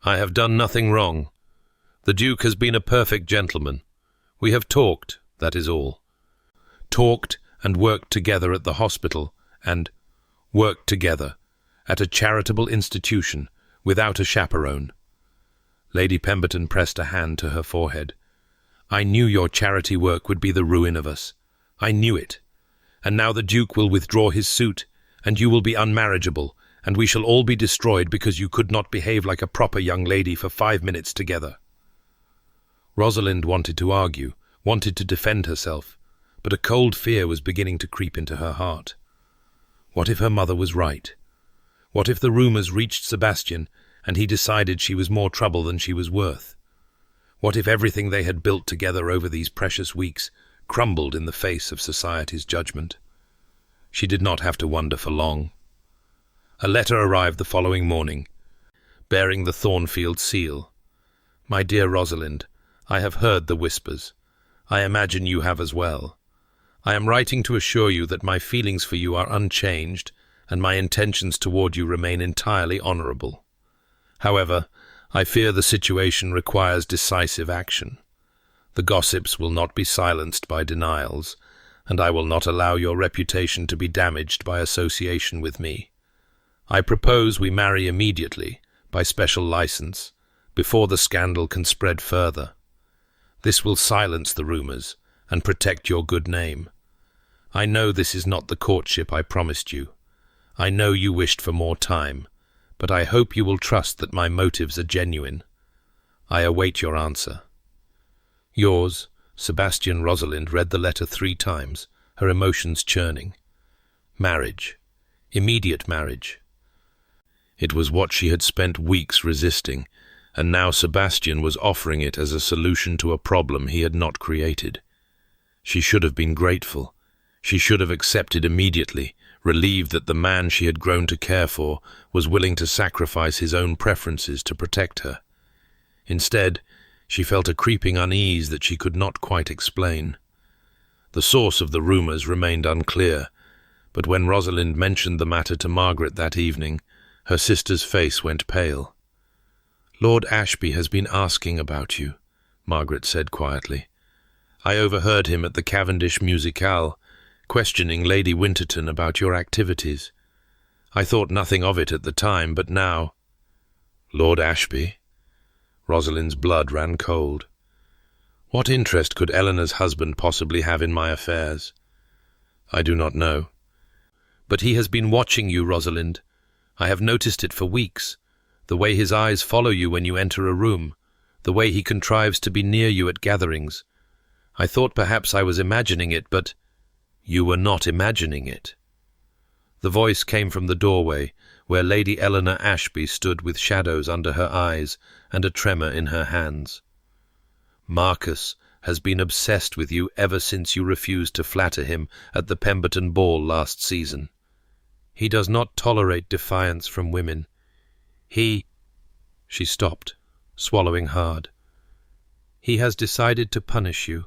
"I have done nothing wrong. The Duke has been a perfect gentleman. We have talked, that is all. Talked and worked together at the hospital, and worked together at a charitable institution without a chaperone." Lady Pemberton pressed a hand to her forehead. "I knew your charity work would be the ruin of us. I knew it. And now the Duke will withdraw his suit, and you will be unmarriageable, and we shall all be destroyed because you could not behave like a proper young lady for 5 minutes together." Rosalind wanted to argue, wanted to defend herself, but a cold fear was beginning to creep into her heart. What if her mother was right? What if the rumours reached Sebastian, and he decided she was more trouble than she was worth? What if everything they had built together over these precious weeks crumbled in the face of society's judgment? She did not have to wonder for long. A letter arrived the following morning, bearing the Thornfield seal. "My dear Rosalind, I have heard the whispers. I imagine you have as well. I am writing to assure you that my feelings for you are unchanged, and my intentions toward you remain entirely honourable. However, I fear the situation requires decisive action. The gossips will not be silenced by denials, and I will not allow your reputation to be damaged by association with me. I propose we marry immediately, by special license, before the scandal can spread further. This will silence the rumors and protect your good name. I know this is not the courtship I promised you. I know you wished for more time, but I hope you will trust that my motives are genuine. I await your answer. Yours, Sebastian. Rosalind read the letter 3 times, her emotions churning. Marriage. Immediate marriage. It was what she had spent weeks resisting, and now Sebastian was offering it as a solution to a problem he had not created. She should have been grateful. She should have accepted immediately, relieved that the man she had grown to care for was willing to sacrifice his own preferences to protect her. Instead, she felt a creeping unease that she could not quite explain. The source of the rumors remained unclear, but when Rosalind mentioned the matter to Margaret that evening, her sister's face went pale. "Lord Ashby has been asking about you," Margaret said quietly. "I overheard him at the Cavendish Musicale, questioning Lady Winterton about your activities. I thought nothing of it at the time, but now—" "Lord Ashby?" Rosalind's blood ran cold. What interest could Eleanor's husband possibly have in my affairs? "I do not know." "But he has been watching you, Rosalind. I have noticed it for weeks. The way his eyes follow you when you enter a room, the way he contrives to be near you at gatherings. I thought perhaps I was imagining it, but—" "You were not imagining it." The voice came from the doorway, where Lady Eleanor Ashby stood with shadows under her eyes and a tremor in her hands. "Marcus has been obsessed with you ever since you refused to flatter him at the Pemberton ball last season. He does not tolerate defiance from women. She stopped, swallowing hard. "He has decided to punish you,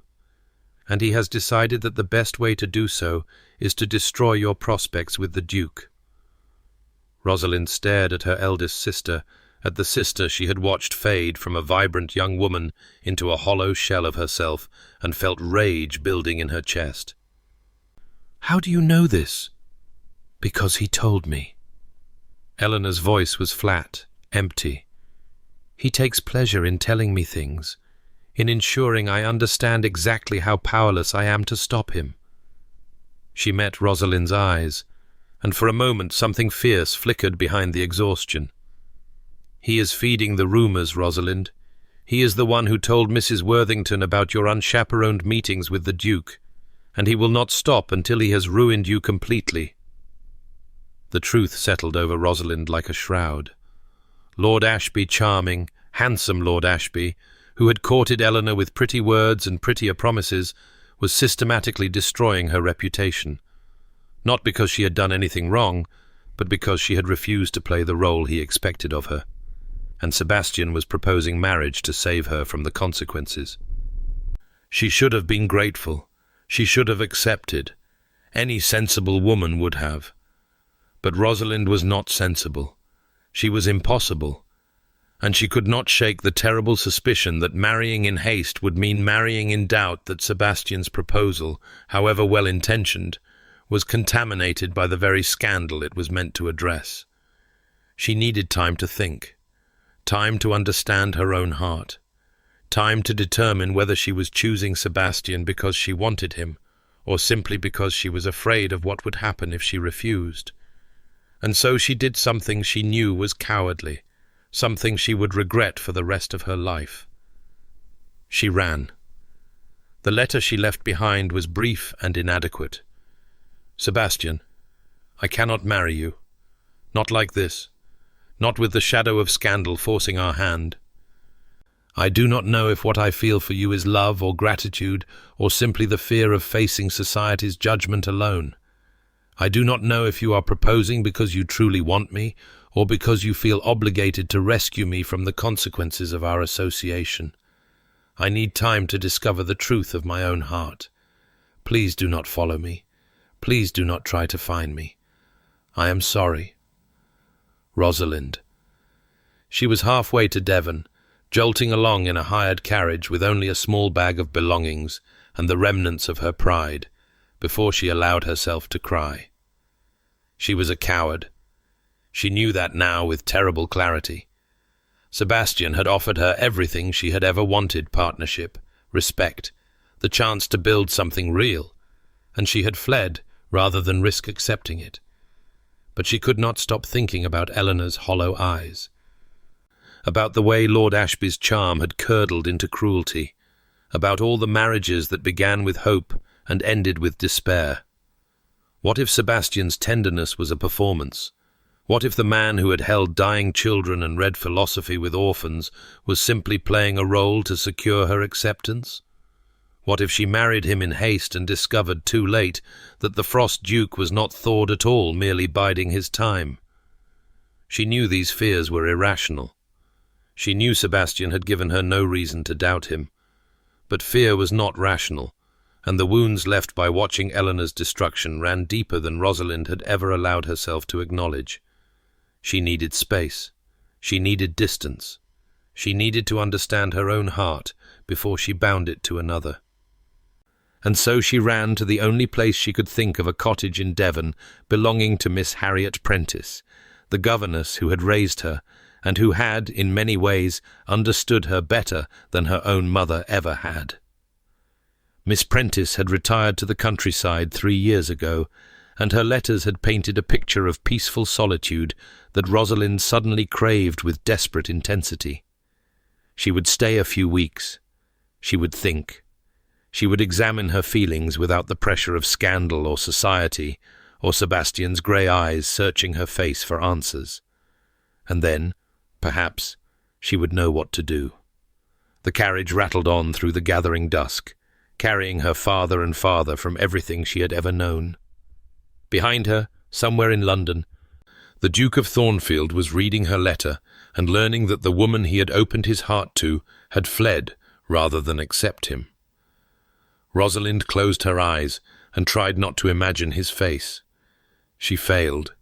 and he has decided that the best way to do so is to destroy your prospects with the Duke." Rosalind stared at her eldest sister, at the sister she had watched fade from a vibrant young woman into a hollow shell of herself, and felt rage building in her chest. "How do you know this?" "Because he told me." Eleanor's voice was flat, empty. "He takes pleasure in telling me things, in ensuring I understand exactly how powerless I am to stop him." She met Rosalind's eyes, and for a moment something fierce flickered behind the exhaustion. "He is feeding the rumors, Rosalind. He is the one who told Mrs. Worthington about your unchaperoned meetings with the Duke, and he will not stop until he has ruined you completely." The truth settled over Rosalind like a shroud. Lord Ashby, charming, handsome Lord Ashby, who had courted Eleanor with pretty words and prettier promises, was systematically destroying her reputation. Not because she had done anything wrong, but because she had refused to play the role he expected of her. And Sebastian was proposing marriage to save her from the consequences. She should have been grateful. She should have accepted. Any sensible woman would have. But Rosalind was not sensible. She was impossible. And she could not shake the terrible suspicion that marrying in haste would mean marrying in doubt that Sebastian's proposal, however well-intentioned, was contaminated by the very scandal it was meant to address. She needed time to think, time to understand her own heart, time to determine whether she was choosing Sebastian because she wanted him, or simply because she was afraid of what would happen if she refused. And so she did something she knew was cowardly, something she would regret for the rest of her life. She ran. The letter she left behind was brief and inadequate. "Sebastian, I cannot marry you. Not like this. Not with the shadow of scandal forcing our hand. I do not know if what I feel for you is love or gratitude, or simply the fear of facing society's judgment alone. I do not know if you are proposing because you truly want me, or because you feel obligated to rescue me from the consequences of our association. I need time to discover the truth of my own heart. Please do not follow me. Please do not try to find me. I am sorry. Rosalind." She was halfway to Devon, jolting along in a hired carriage with only a small bag of belongings and the remnants of her pride, before she allowed herself to cry. She was a coward. She knew that now with terrible clarity. Sebastian had offered her everything she had ever wanted: partnership, respect, the chance to build something real, and she had fled rather than risk accepting it. But she could not stop thinking about Eleanor's hollow eyes, about the way Lord Ashby's charm had curdled into cruelty, about all the marriages that began with hope and ended with despair. What if Sebastian's tenderness was a performance? What if the man who had held dying children and read philosophy with orphans was simply playing a role to secure her acceptance? What if she married him in haste and discovered too late that the Frost Duke was not thawed at all, merely biding his time? She knew these fears were irrational. She knew Sebastian had given her no reason to doubt him. But fear was not rational, and the wounds left by watching Eleanor's destruction ran deeper than Rosalind had ever allowed herself to acknowledge. She needed space. She needed distance. She needed to understand her own heart before she bound it to another. And so she ran to the only place she could think of, a cottage in Devon belonging to Miss Harriet Prentice, the governess who had raised her, and who had, in many ways, understood her better than her own mother ever had. Miss Prentice had retired to the countryside 3 years ago, and her letters had painted a picture of peaceful solitude that Rosalind suddenly craved with desperate intensity. She would stay a few weeks. She would think. She would examine her feelings without the pressure of scandal or society, or Sebastian's grey eyes searching her face for answers. And then, perhaps, she would know what to do. The carriage rattled on through the gathering dusk, carrying her farther and farther from everything she had ever known. Behind her, somewhere in London, the Duke of Thornfield was reading her letter and learning that the woman he had opened his heart to had fled rather than accept him. Rosalind closed her eyes and tried not to imagine his face. She failed.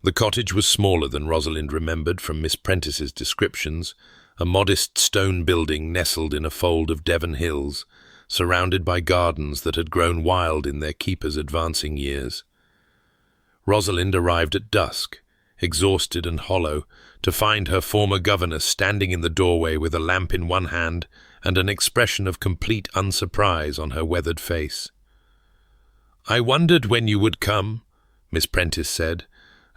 The cottage was smaller than Rosalind remembered from Miss Prentice's descriptions, a modest stone building nestled in a fold of Devon hills, surrounded by gardens that had grown wild in their keeper's advancing years. Rosalind arrived at dusk, exhausted and hollow, to find her former governess standing in the doorway with a lamp in one hand and an expression of complete unsurprise on her weathered face. "I wondered when you would come," Miss Prentice said,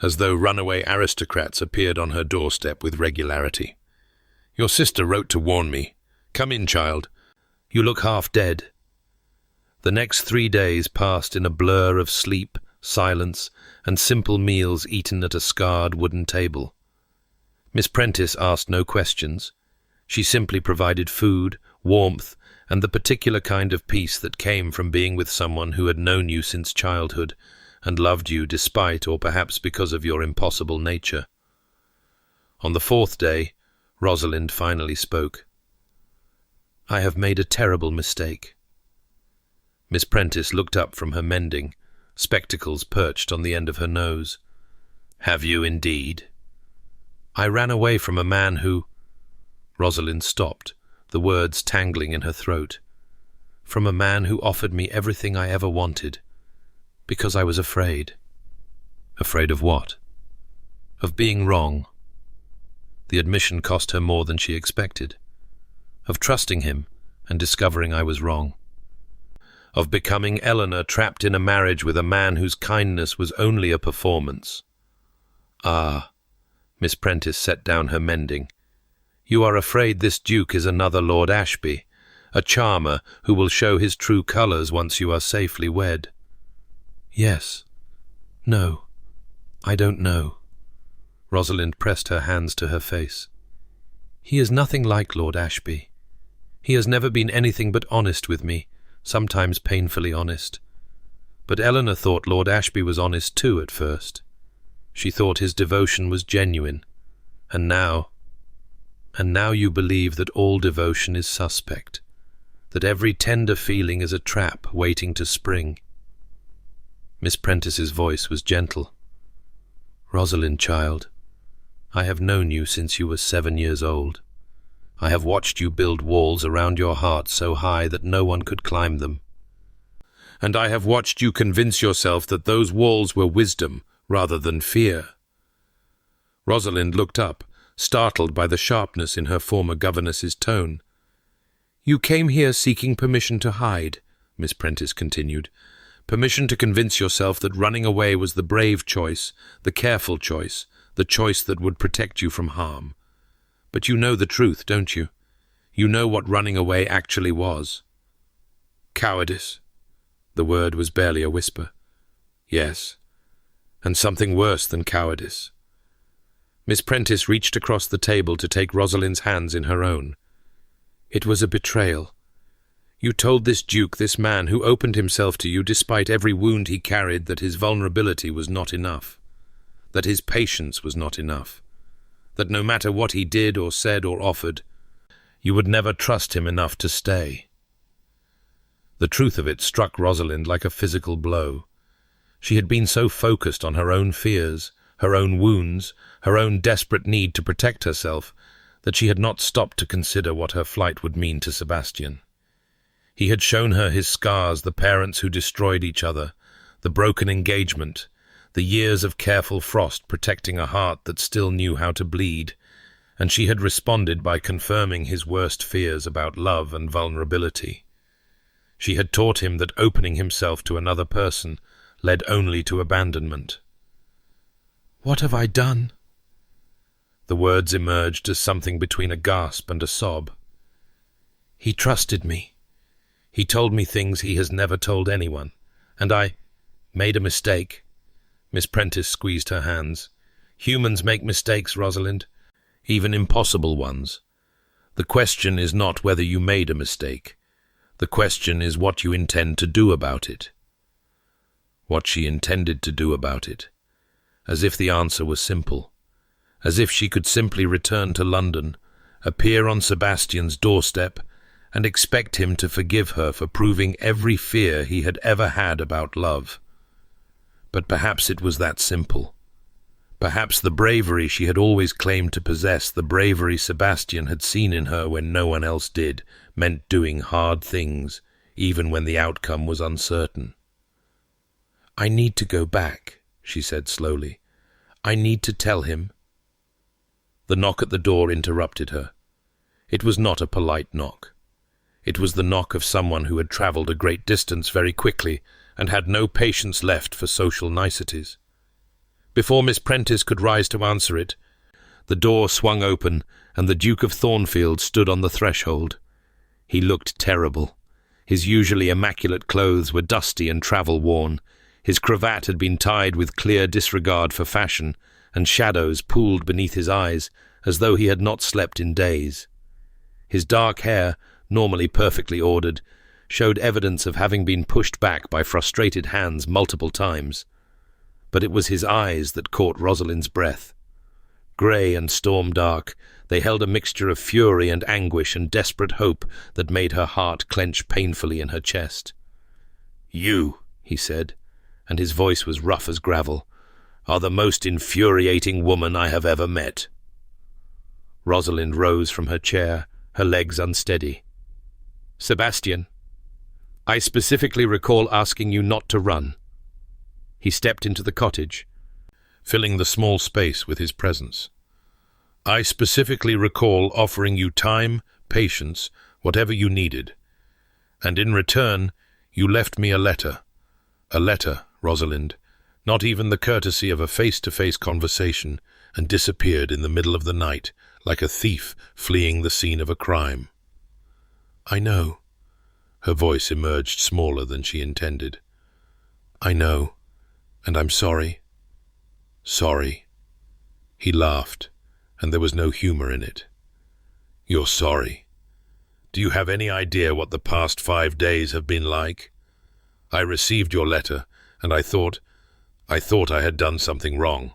as though runaway aristocrats appeared on her doorstep with regularity. "Your sister wrote to warn me. Come in, child. You look half dead." The next 3 days passed in a blur of sleep, silence, and simple meals eaten at a scarred wooden table. Miss Prentice asked no questions. She simply provided food, warmth, and the particular kind of peace that came from being with someone who had known you since childhood and loved you despite or perhaps because of your impossible nature. On the 4th day, Rosalind finally spoke. "I have made a terrible mistake." Miss Prentice looked up from her mending, spectacles perched on the end of her nose. "Have you indeed?" "I ran away from a man who—" Rosalind stopped, the words tangling in her throat. "From a man who offered me everything I ever wanted, because I was afraid." Afraid of what? Of being wrong. The admission cost her more than she expected. Of trusting him and discovering I was wrong. Of becoming Eleanor trapped in a marriage with a man whose kindness was only a performance. "Ah," Miss Prentice set down her mending. "You are afraid this Duke is another Lord Ashby, a charmer who will show his true colours once you are safely wed." "Yes. No. I don't know." Rosalind pressed her hands to her face. "He is nothing like Lord Ashby. He has never been anything but honest with me, sometimes painfully honest. But Eleanor thought Lord Ashby was honest too at first. She thought his devotion was genuine. And now you believe that all devotion is suspect, that every tender feeling is a trap waiting to spring." Miss Prentice's voice was gentle. "Rosalind, child, I have known you since you were 7 years old. I have watched you build walls around your heart so high that no one could climb them. And I have watched you convince yourself that those walls were wisdom rather than fear." Rosalind looked up, startled by the sharpness in her former governess's tone. "You came here seeking permission to hide," Miss Prentice continued. "Permission to convince yourself that running away was the brave choice, the careful choice, the choice that would protect you from harm. But you know the truth, don't you? You know what running away actually was." "Cowardice." The word was barely a whisper. "Yes, and something worse than cowardice." Miss Prentice reached across the table to take Rosalind's hands in her own. "It was a betrayal. You told this duke, this man who opened himself to you despite every wound he carried, that his vulnerability was not enough, that his patience was not enough, that no matter what he did or said or offered, you would never trust him enough to stay." The truth of it struck Rosalind like a physical blow. She had been so focused on her own fears, her own wounds, her own desperate need to protect herself, that she had not stopped to consider what her flight would mean to Sebastian. He had shown her his scars, the parents who destroyed each other, the broken engagement, the years of careful frost protecting a heart that still knew how to bleed, and she had responded by confirming his worst fears about love and vulnerability. She had taught him that opening himself to another person led only to abandonment. "What have I done?" The words emerged as something between a gasp and a sob. "He trusted me. He told me things he has never told anyone, and I made a mistake." Miss Prentice squeezed her hands. "Humans make mistakes, Rosalind, even impossible ones. The question is not whether you made a mistake. The question is what you intend to do about it." What she intended to do about it. As if the answer was simple. As if she could simply return to London, appear on Sebastian's doorstep, and expect him to forgive her for proving every fear he had ever had about love. But perhaps it was that simple. Perhaps the bravery she had always claimed to possess, the bravery Sebastian had seen in her when no one else did, meant doing hard things, even when the outcome was uncertain. "I need to go back," she said slowly. "I need to tell him." The knock at the door interrupted her. It was not a polite knock. It was the knock of someone who had travelled a great distance very quickly and had no patience left for social niceties. Before Miss Prentice could rise to answer it, the door swung open and the Duke of Thornfield stood on the threshold. He looked terrible. His usually immaculate clothes were dusty and travel-worn. His cravat had been tied with clear disregard for fashion, and shadows pooled beneath his eyes as though he had not slept in days. His dark hair, normally perfectly ordered, showed evidence of having been pushed back by frustrated hands multiple times. But it was his eyes that caught Rosalind's breath. Grey and storm-dark, they held a mixture of fury and anguish and desperate hope that made her heart clench painfully in her chest. "You," he said, and his voice was rough as gravel, "are the most infuriating woman I have ever met." Rosalind rose from her chair, her legs unsteady. "Sebastian, I specifically recall asking you not to run." He stepped into the cottage, filling the small space with his presence. "I specifically recall offering you time, patience, whatever you needed. And in return, you left me a letter. A letter, Rosalind, not even the courtesy of a face-to-face conversation, and disappeared in the middle of the night, like a thief fleeing the scene of a crime." "I know." Her voice emerged smaller than she intended. "I know, and I'm sorry." "Sorry?" He laughed, and there was no humor in it. "You're sorry? Do you have any idea what the past 5 days have been like? I received your letter, and I thought I had done something wrong.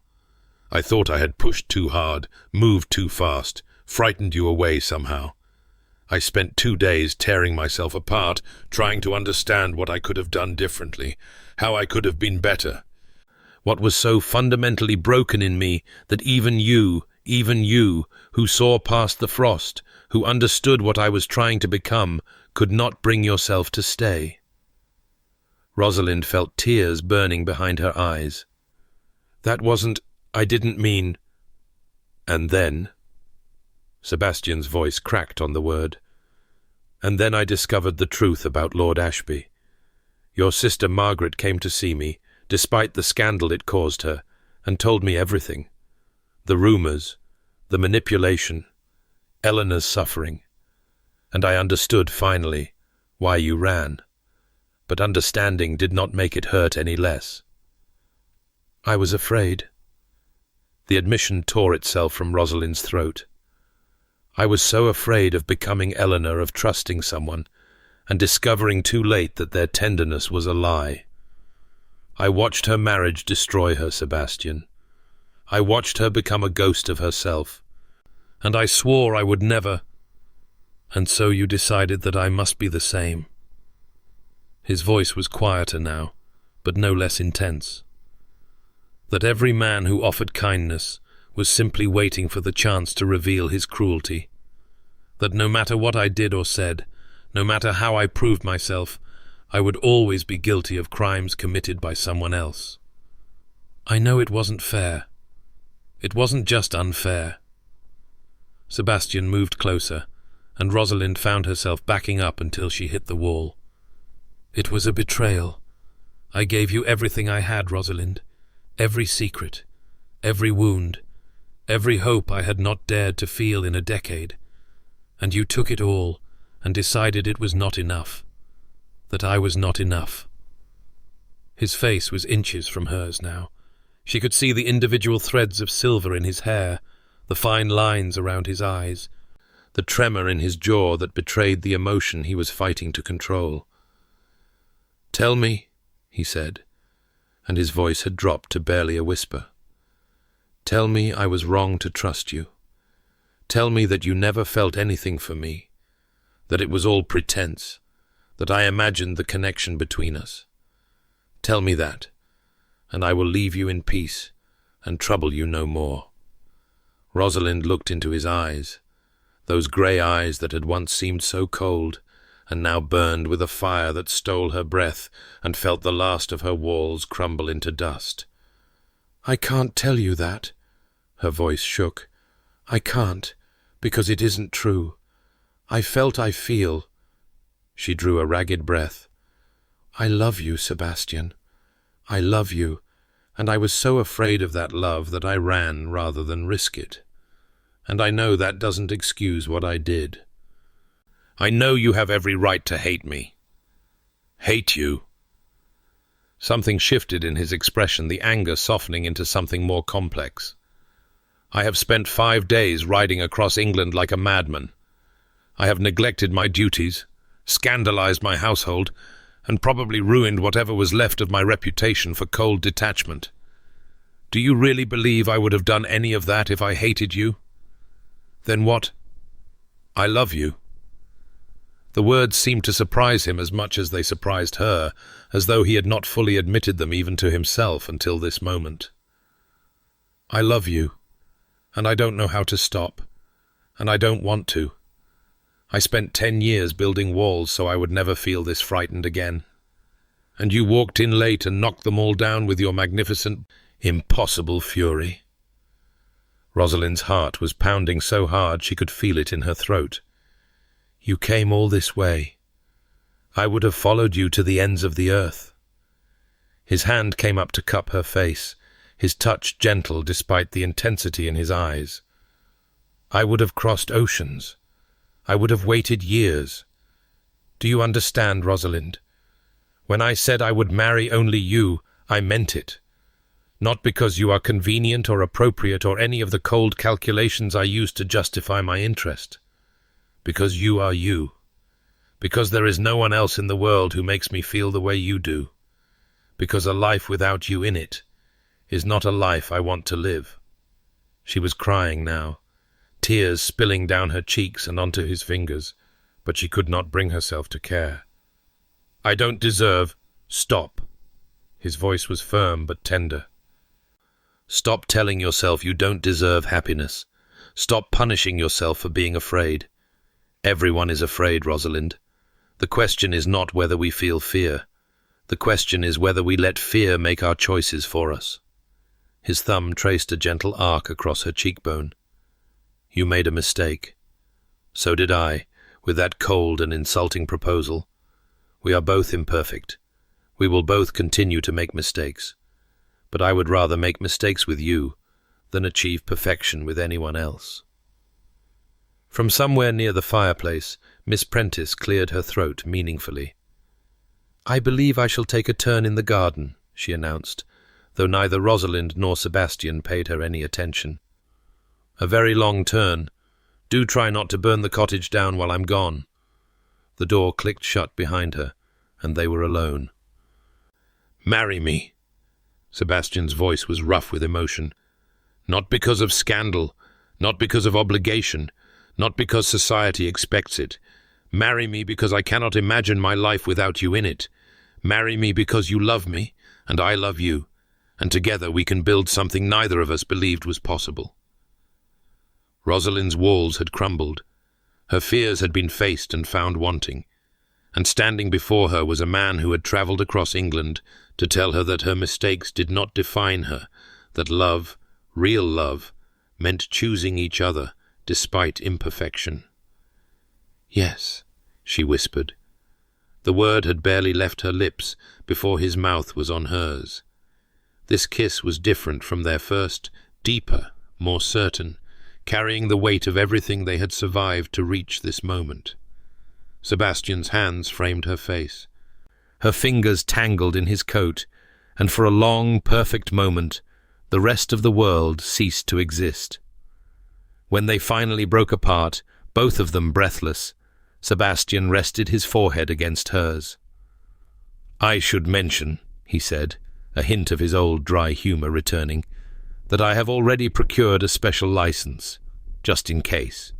I thought I had pushed too hard, moved too fast, frightened you away somehow. I spent 2 days tearing myself apart, trying to understand what I could have done differently, how I could have been better. What was so fundamentally broken in me that even you, Even you, who saw past the frost, who understood what I was trying to become, could not bring yourself to stay." Rosalind felt tears burning behind her eyes. I didn't mean—" "And then—" Sebastian's voice cracked on the word. "And then I discovered the truth about Lord Ashby. Your sister Margaret came to see me, despite the scandal it caused her, and told me everything. The rumours, the manipulation, Eleanor's suffering. And I understood, finally, why you ran. But understanding did not make it hurt any less." "I was afraid." The admission tore itself from Rosalind's throat. "I was so afraid of becoming Eleanor, of trusting someone, and discovering too late that their tenderness was a lie. I watched her marriage destroy her, Sebastian. I watched her become a ghost of herself. And I swore I would never. And so you decided that I must be the same." His voice was quieter now, but no less intense. "That every man who offered kindness was simply waiting for the chance to reveal his cruelty. That no matter what I did or said, no matter how I proved myself, I would always be guilty of crimes committed by someone else. I know it wasn't fair. It wasn't just unfair." Sebastian moved closer, and Rosalind found herself backing up until she hit the wall. "It was a betrayal. I gave you everything I had, Rosalind. Every secret, every wound, every hope I had not dared to feel in a decade. And you took it all and decided it was not enough. That I was not enough." His face was inches from hers now. She could see the individual threads of silver in his hair, the fine lines around his eyes, the tremor in his jaw that betrayed the emotion he was fighting to control. "Tell me," he said, and his voice had dropped to barely a whisper. "Tell me I was wrong to trust you. Tell me that you never felt anything for me, that it was all pretense, that I imagined the connection between us. Tell me that, and I will leave you in peace and trouble you no more." Rosalind looked into his eyes, those grey eyes that had once seemed so cold, and now burned with a fire that stole her breath and felt the last of her walls crumble into dust. "I can't tell you that." Her voice shook. "I can't, because it isn't true. I feel." She drew a ragged breath. "I love you, Sebastian. I love you, and I was so afraid of that love that I ran rather than risk it. And I know that doesn't excuse what I did. I know you have every right to hate me." "Hate you?" Something shifted in his expression, the anger softening into something more complex. "I have spent 5 days riding across England like a madman. I have neglected my duties, scandalized my household, and probably ruined whatever was left of my reputation for cold detachment. Do you really believe I would have done any of that if I hated you? Then what? I love you." The words seemed to surprise him as much as they surprised her, as though he had not fully admitted them even to himself until this moment. "I love you, and I don't know how to stop, and I don't want to. I spent 10 years building walls so I would never feel this frightened again. And you walked in late and knocked them all down with your magnificent, impossible fury." Rosalind's heart was pounding so hard she could feel it in her throat. "You came all this way. I would have followed you to the ends of the earth." His hand came up to cup her face, his touch gentle despite the intensity in his eyes. "I would have crossed oceans. I would have waited years. Do you understand, Rosalind? When I said I would marry only you, I meant it. Not because you are convenient or appropriate or any of the cold calculations I used to justify my interest. Because you are you. Because there is no one else in the world who makes me feel the way you do. Because a life without you in it is not a life I want to live." She was crying now, tears spilling down her cheeks and onto his fingers, but she could not bring herself to care. "I don't deserve—" "Stop." His voice was firm but tender. "Stop telling yourself you don't deserve happiness, Stop punishing yourself for being afraid. Everyone is afraid, Rosalind. The question is not whether we feel fear. The question is whether we let fear make our choices for us. His thumb traced a gentle arc across her cheekbone. You made a mistake. So did I, with that cold and insulting proposal. We are both imperfect. We will both continue to make mistakes. But I would rather make mistakes with you than achieve perfection with anyone else. From somewhere near the fireplace, Miss Prentice cleared her throat meaningfully. I believe I shall take a turn in the garden, she announced, though neither Rosalind nor Sebastian paid her any attention. A very long turn. Do try not to burn the cottage down while I'm gone. The door clicked shut behind her, and they were alone. Marry me. Sebastian's voice was rough with emotion. Not because of scandal, not because of obligation, not because society expects it. Marry me because I cannot imagine my life without you in it. Marry me because you love me, and I love you, and together we can build something neither of us believed was possible. Rosalind's walls had crumbled. Her fears had been faced and found wanting, and standing before her was a man who had travelled across England to tell her that her mistakes did not define her, that love, real love, meant choosing each other despite imperfection. Yes, she whispered. The word had barely left her lips before his mouth was on hers. This kiss was different from their first, deeper, more certain, carrying the weight of everything they had survived to reach this moment. Sebastian's hands framed her face. Her fingers tangled in his coat, and for a long, perfect moment, the rest of the world ceased to exist. When they finally broke apart, both of them breathless, Sebastian rested his forehead against hers. I should mention, he said, a hint of his old dry humour returning, that I have already procured a special license, just in case.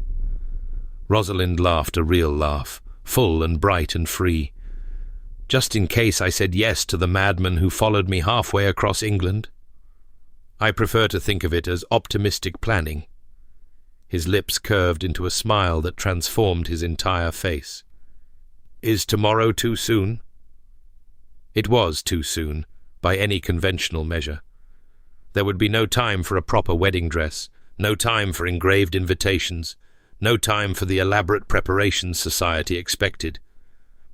Rosalind laughed a real laugh, full and bright and free. Just in case I said yes to the madman who followed me halfway across England. I prefer to think of it as optimistic planning. His lips curved into a smile that transformed his entire face. Is tomorrow too soon? It was too soon, by any conventional measure. There would be no time for a proper wedding dress, no time for engraved invitations, no time for the elaborate preparations society expected.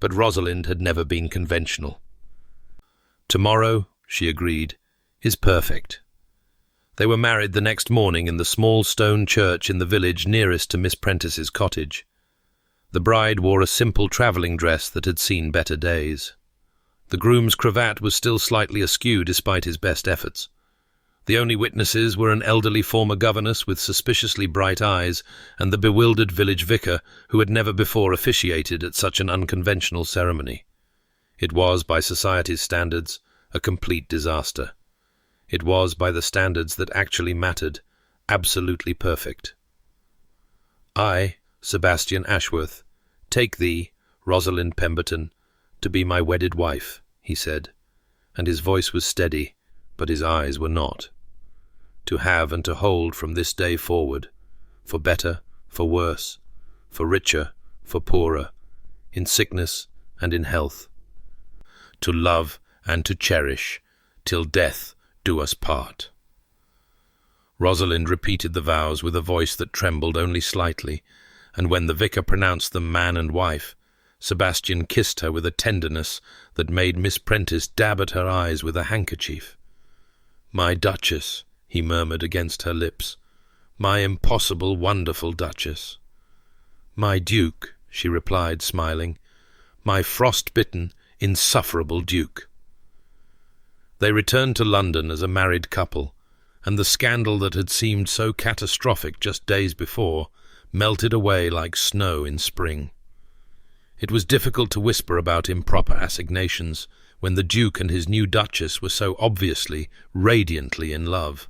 But Rosalind had never been conventional. Tomorrow, she agreed, is perfect. They were married the next morning in the small stone church in the village nearest to Miss Prentice's cottage. The bride wore a simple travelling dress that had seen better days. The groom's cravat was still slightly askew despite his best efforts. The only witnesses were an elderly former governess with suspiciously bright eyes and the bewildered village vicar who had never before officiated at such an unconventional ceremony. It was, by society's standards, a complete disaster. It was, by the standards that actually mattered, absolutely perfect. I, Sebastian Ashworth, take thee, Rosalind Pemberton, to be my wedded wife, he said, and his voice was steady, but his eyes were not. To have and to hold from this day forward, for better, for worse, for richer, for poorer, in sickness and in health. To love and to cherish, till death do us part. Rosalind repeated the vows with a voice that trembled only slightly, and when the vicar pronounced them man and wife, Sebastian kissed her with a tenderness that made Miss Prentice dab at her eyes with a handkerchief. My Duchess, he murmured against her lips. My impossible, wonderful Duchess. My Duke, she replied, smiling. My frost-bitten, insufferable Duke. They returned to London as a married couple, and the scandal that had seemed so catastrophic just days before melted away like snow in spring. It was difficult to whisper about improper assignations when the Duke and his new Duchess were so obviously, radiantly in love.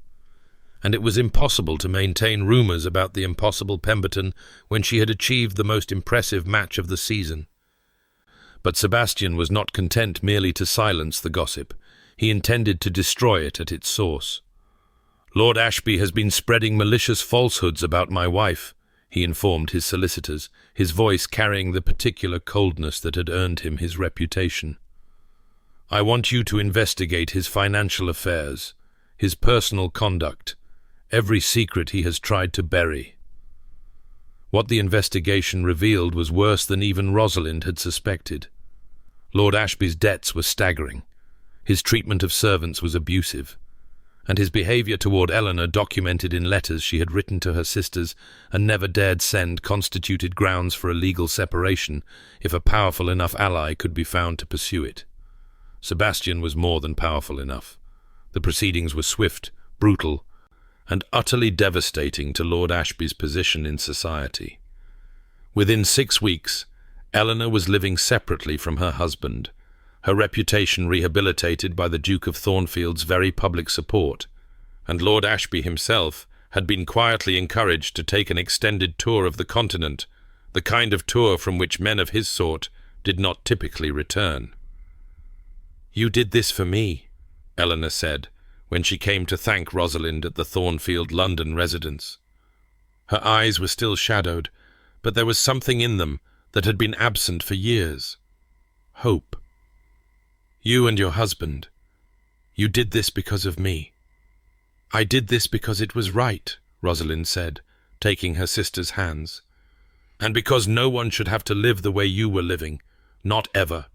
And it was impossible to maintain rumours about the impossible Pemberton when she had achieved the most impressive match of the season. But Sebastian was not content merely to silence the gossip. He intended to destroy it at its source. Lord Ashby has been spreading malicious falsehoods about my wife, he informed his solicitors, his voice carrying the particular coldness that had earned him his reputation. I want you to investigate his financial affairs, his personal conduct, every secret he has tried to bury. What the investigation revealed was worse than even Rosalind had suspected. Lord Ashby's debts were staggering, his treatment of servants was abusive, and his behaviour toward Eleanor, documented in letters she had written to her sisters and never dared send, constituted grounds for a legal separation if a powerful enough ally could be found to pursue it. Sebastian was more than powerful enough. The proceedings were swift, brutal, and utterly devastating to Lord Ashby's position in society. Within 6 weeks, Eleanor was living separately from her husband, her reputation rehabilitated by the Duke of Thornfield's very public support, and Lord Ashby himself had been quietly encouraged to take an extended tour of the continent, the kind of tour from which men of his sort did not typically return. "You did this for me," Eleanor said, when she came to thank Rosalind at the Thornfield London residence. Her eyes were still shadowed, but there was something in them that had been absent for years. Hope. "You and your husband, you did this because of me." "I did this because it was right," Rosalind said, taking her sister's hands. "And because no one should have to live the way you were living, not ever."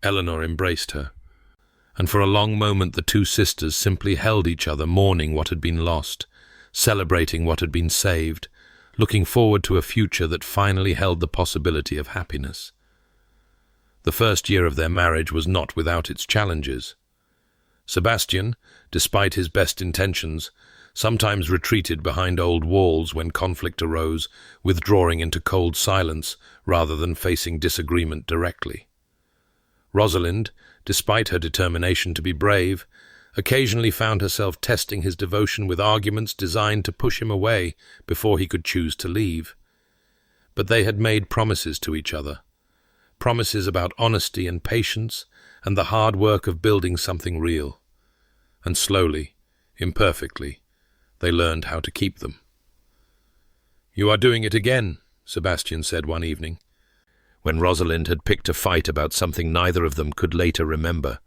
Eleanor embraced her, and for a long moment the two sisters simply held each other, mourning what had been lost, celebrating what had been saved, looking forward to a future that finally held the possibility of happiness. The first year of their marriage was not without its challenges. Sebastian, despite his best intentions, sometimes retreated behind old walls when conflict arose, withdrawing into cold silence rather than facing disagreement directly. Rosalind, despite her determination to be brave, occasionally found herself testing his devotion with arguments designed to push him away before he could choose to leave. But they had made promises to each other, promises about honesty and patience and the hard work of building something real. And slowly, imperfectly, they learned how to keep them. "You are doing it again," Sebastian said one evening, when Rosalind had picked a fight about something neither of them could later remember.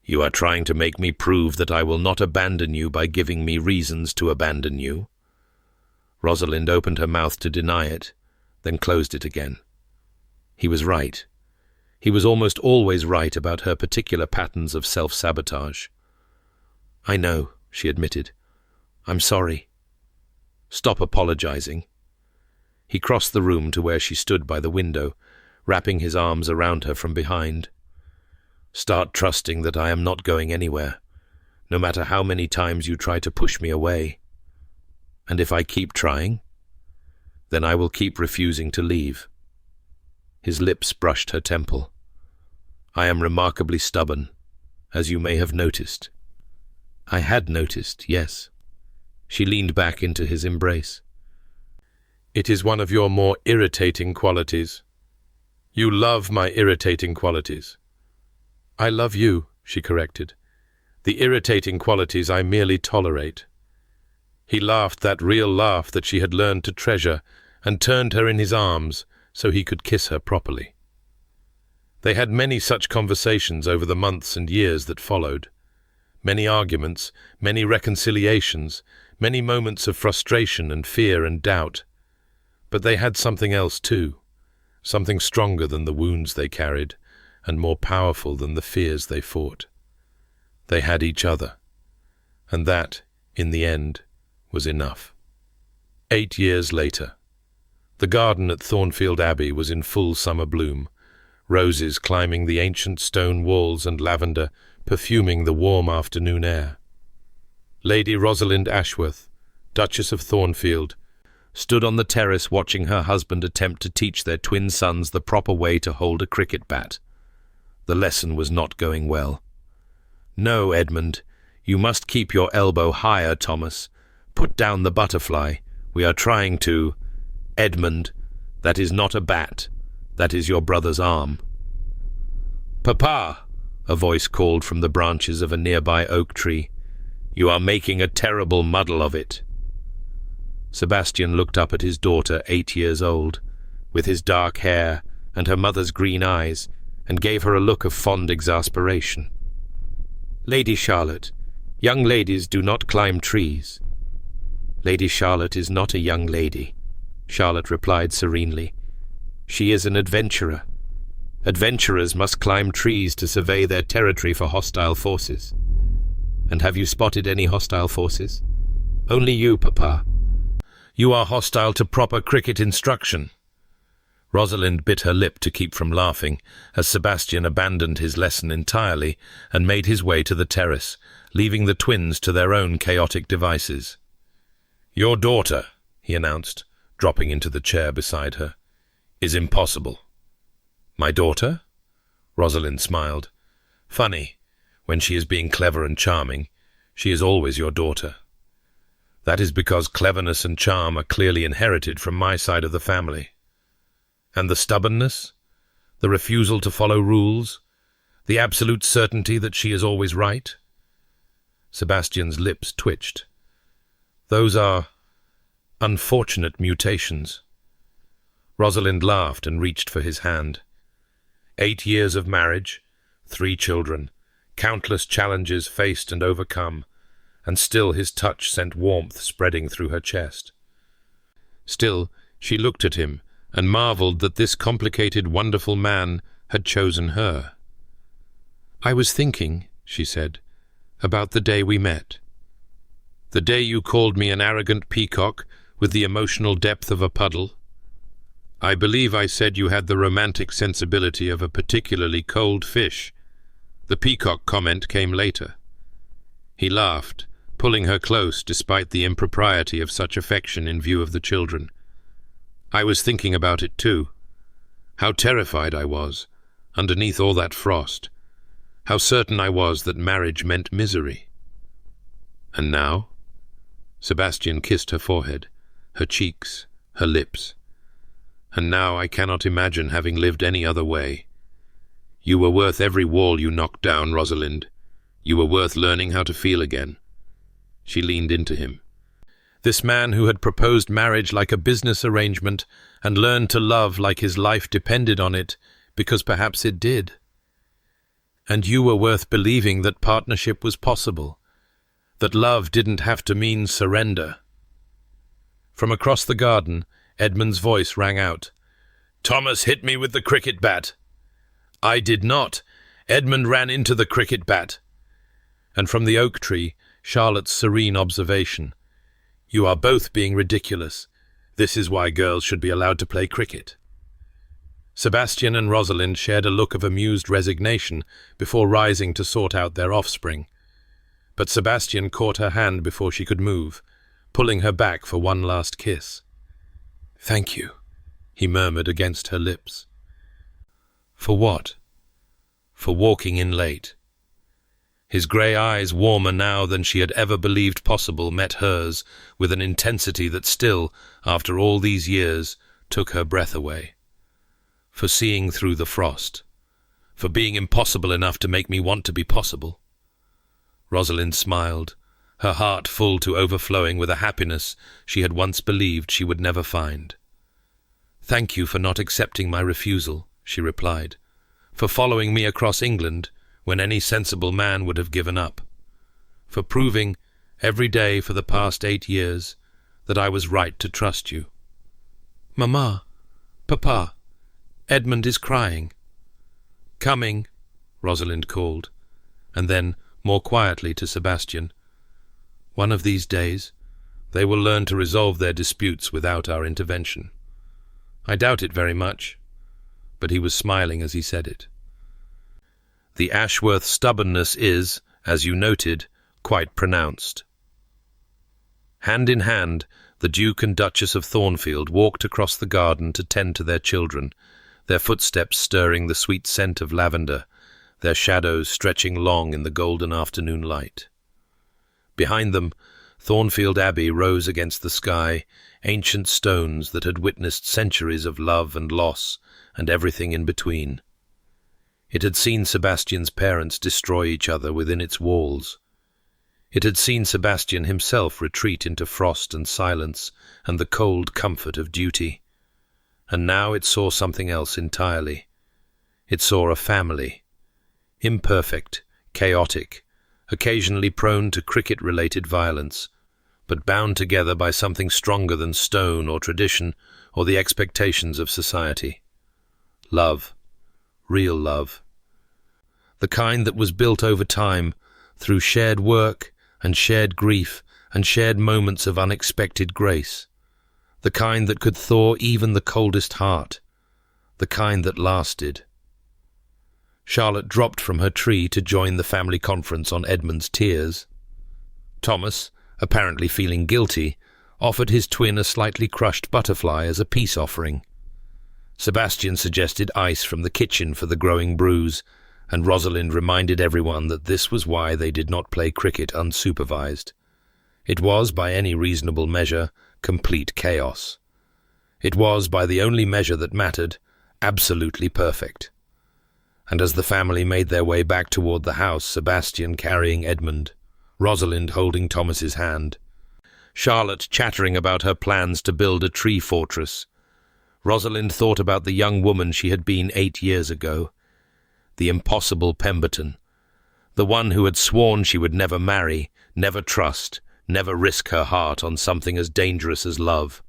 "You are trying to make me prove that I will not abandon you by giving me reasons to abandon you." Rosalind opened her mouth to deny it, then closed it again. He was right. He was almost always right about her particular patterns of self-sabotage. "I know," she admitted. "I'm sorry." "Stop apologizing." He crossed the room to where she stood by the window, wrapping his arms around her from behind. "Start trusting that I am not going anywhere, no matter how many times you try to push me away. And if I keep trying, then I will keep refusing to leave." His lips brushed her temple. "I am remarkably stubborn, as you may have noticed." "I had noticed, yes." She leaned back into his embrace. "It is one of your more irritating qualities." "You love my irritating qualities." "I love you," she corrected. "The irritating qualities I merely tolerate." He laughed that real laugh that she had learned to treasure and turned her in his arms so he could kiss her properly. They had many such conversations over the months and years that followed. Many arguments, many reconciliations, many moments of frustration and fear and doubt. But they had something else too, something stronger than the wounds they carried and more powerful than the fears they fought. They had each other, and that, in the end, was enough. 8 years later, the garden at Thornfield Abbey was in full summer bloom, roses climbing the ancient stone walls and lavender perfuming the warm afternoon air. Lady Rosalind Ashworth, Duchess of Thornfield, stood on the terrace watching her husband attempt to teach their twin sons the proper way to hold a cricket bat. The lesson was not going well. "No, Edmund, you must keep your elbow higher, Thomas. Put down the butterfly. We are trying to—" "Edmund, that is not a bat. That is your brother's arm." "Papa!" a voice called from the branches of a nearby oak tree. You are making a terrible muddle of it." Sebastian looked up at his daughter, 8 years old, with his dark hair and her mother's green eyes, and gave her a look of fond exasperation. "Lady Charlotte, young ladies do not climb trees." "Lady Charlotte is not a young lady," Charlotte replied serenely. "She is an adventurer. Adventurers must climb trees to survey their territory for hostile forces. And have you spotted any hostile forces?" "Only you, Papa." "You are hostile to proper cricket instruction." Rosalind bit her lip to keep from laughing as Sebastian abandoned his lesson entirely and made his way to the terrace, leaving the twins to their own chaotic devices. "Your daughter," he announced, dropping into the chair beside her, "is impossible." "My daughter?" Rosalind smiled. "Funny, when she is being clever and charming, she is always your daughter. That is because cleverness and charm are clearly inherited from my side of the family. And the stubbornness, the refusal to follow rules, the absolute certainty that she is always right?" Sebastian's lips twitched. "Those are unfortunate mutations." Rosalind laughed and reached for his hand. 8 years of marriage, 3 children, countless challenges faced and overcome, and still his touch sent warmth spreading through her chest. Still, she looked at him and marveled that this complicated, wonderful man had chosen her. "I was thinking," she said, "about the day we met. The day you called me an arrogant peacock with the emotional depth of a puddle. I believe I said you had the romantic sensibility of a particularly cold fish. The peacock comment came later." He laughed, pulling her close despite the impropriety of such affection in view of the children. "I was thinking about it too. How terrified I was, underneath all that frost. How certain I was that marriage meant misery. And now?" Sebastian kissed her forehead, her cheeks, her lips. "And now I cannot imagine having lived any other way. You were worth every wall you knocked down, Rosalind. You were worth learning how to feel again." She leaned into him. This man who had proposed marriage like a business arrangement and learned to love like his life depended on it, because perhaps it did. And you were worth believing that partnership was possible, that love didn't have to mean surrender. From across the garden, Edmund's voice rang out. "Thomas hit me with the cricket bat." "I did not. Edmund ran into the cricket bat." And from the oak tree, Charlotte's serene observation. "You are both being ridiculous. This is why girls should be allowed to play cricket." Sebastian and Rosalind shared a look of amused resignation before rising to sort out their offspring. But Sebastian caught her hand before she could move, pulling her back for one last kiss. "Thank you," he murmured against her lips. "For what?" "For walking in late." His grey eyes, warmer now than she had ever believed possible, met hers with an intensity that still, after all these years, took her breath away. "For seeing through the frost. For being impossible enough to make me want to be possible." Rosalind smiled, her heart full to overflowing with a happiness she had once believed she would never find. "Thank you for not accepting my refusal," she replied, "for following me across England when any sensible man would have given up, for proving, every day for the past 8 years, that I was right to trust you." "Mamma, Papa, Edmund is crying." "Coming," Rosalind called, and then, more quietly to Sebastian, "One of these days, they will learn to resolve their disputes without our intervention." I doubt it very much, but he was smiling as he said it. The Ashworth stubbornness is, as you noted, quite pronounced. Hand in hand, the Duke and Duchess of Thornfield walked across the garden to tend to their children, their footsteps stirring the sweet scent of lavender, their shadows stretching long in the golden afternoon light. Behind them, Thornfield Abbey rose against the sky, ancient stones that had witnessed centuries of love and loss and everything in between. It had seen Sebastian's parents destroy each other within its walls. It had seen Sebastian himself retreat into frost and silence and the cold comfort of duty. And now it saw something else entirely. It saw a family. Imperfect, chaotic, occasionally prone to cricket-related violence, but bound together by something stronger than stone or tradition or the expectations of society. Love. Real love. The kind that was built over time, through shared work and shared grief and shared moments of unexpected grace. The kind that could thaw even the coldest heart. The kind that lasted. Charlotte dropped from her tree to join the family conference on Edmund's tears. Thomas, apparently feeling guilty, offered his twin a slightly crushed butterfly as a peace offering. Sebastian suggested ice from the kitchen for the growing bruise, and Rosalind reminded everyone that this was why they did not play cricket unsupervised. It was, by any reasonable measure, complete chaos. It was, by the only measure that mattered, absolutely perfect. And as the family made their way back toward the house, Sebastian carrying Edmund, Rosalind holding Thomas's hand, Charlotte chattering about her plans to build a tree fortress, Rosalind thought about the young woman she had been 8 years ago, the impossible Pemberton, the one who had sworn she would never marry, never trust, never risk her heart on something as dangerous as love.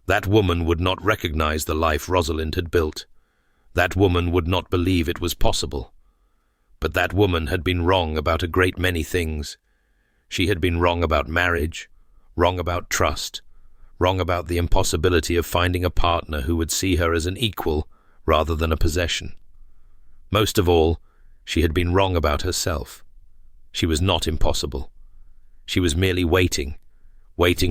That woman would not recognize the life Rosalind had built. That woman would not believe it was possible. But that woman had been wrong about a great many things. She had been wrong about marriage, wrong about trust, wrong about the impossibility of finding a partner who would see her as an equal rather than a possession. Most of all, she had been wrong about herself. She was not impossible. She was merely waiting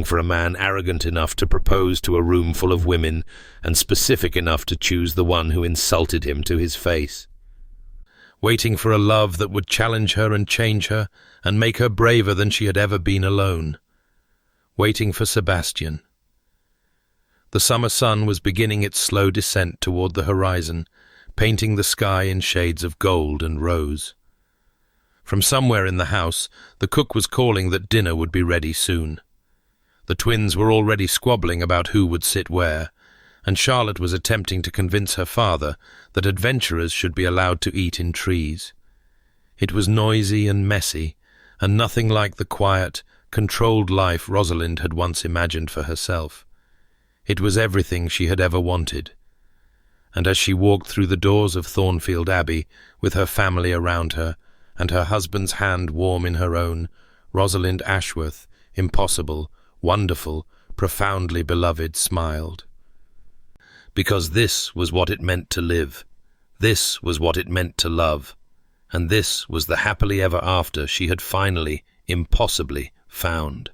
for a man arrogant enough to propose to a room full of women and specific enough to choose the one who insulted him to his face. Waiting for a love that would challenge her and change her and make her braver than she had ever been alone. Waiting for Sebastian. The summer sun was beginning its slow descent toward the horizon, painting the sky in shades of gold and rose. From somewhere in the house, the cook was calling that dinner would be ready soon. The twins were already squabbling about who would sit where, and Charlotte was attempting to convince her father that adventurers should be allowed to eat in trees. It was noisy and messy, and nothing like the quiet, controlled life Rosalind had once imagined for herself. It was everything she had ever wanted. And as she walked through the doors of Thornfield Abbey, with her family around her, and her husband's hand warm in her own, Rosalind Ashworth, impossible, wonderful, profoundly beloved, smiled. Because this was what it meant to live. This was what it meant to love. And this was the happily ever after she had finally, impossibly, found.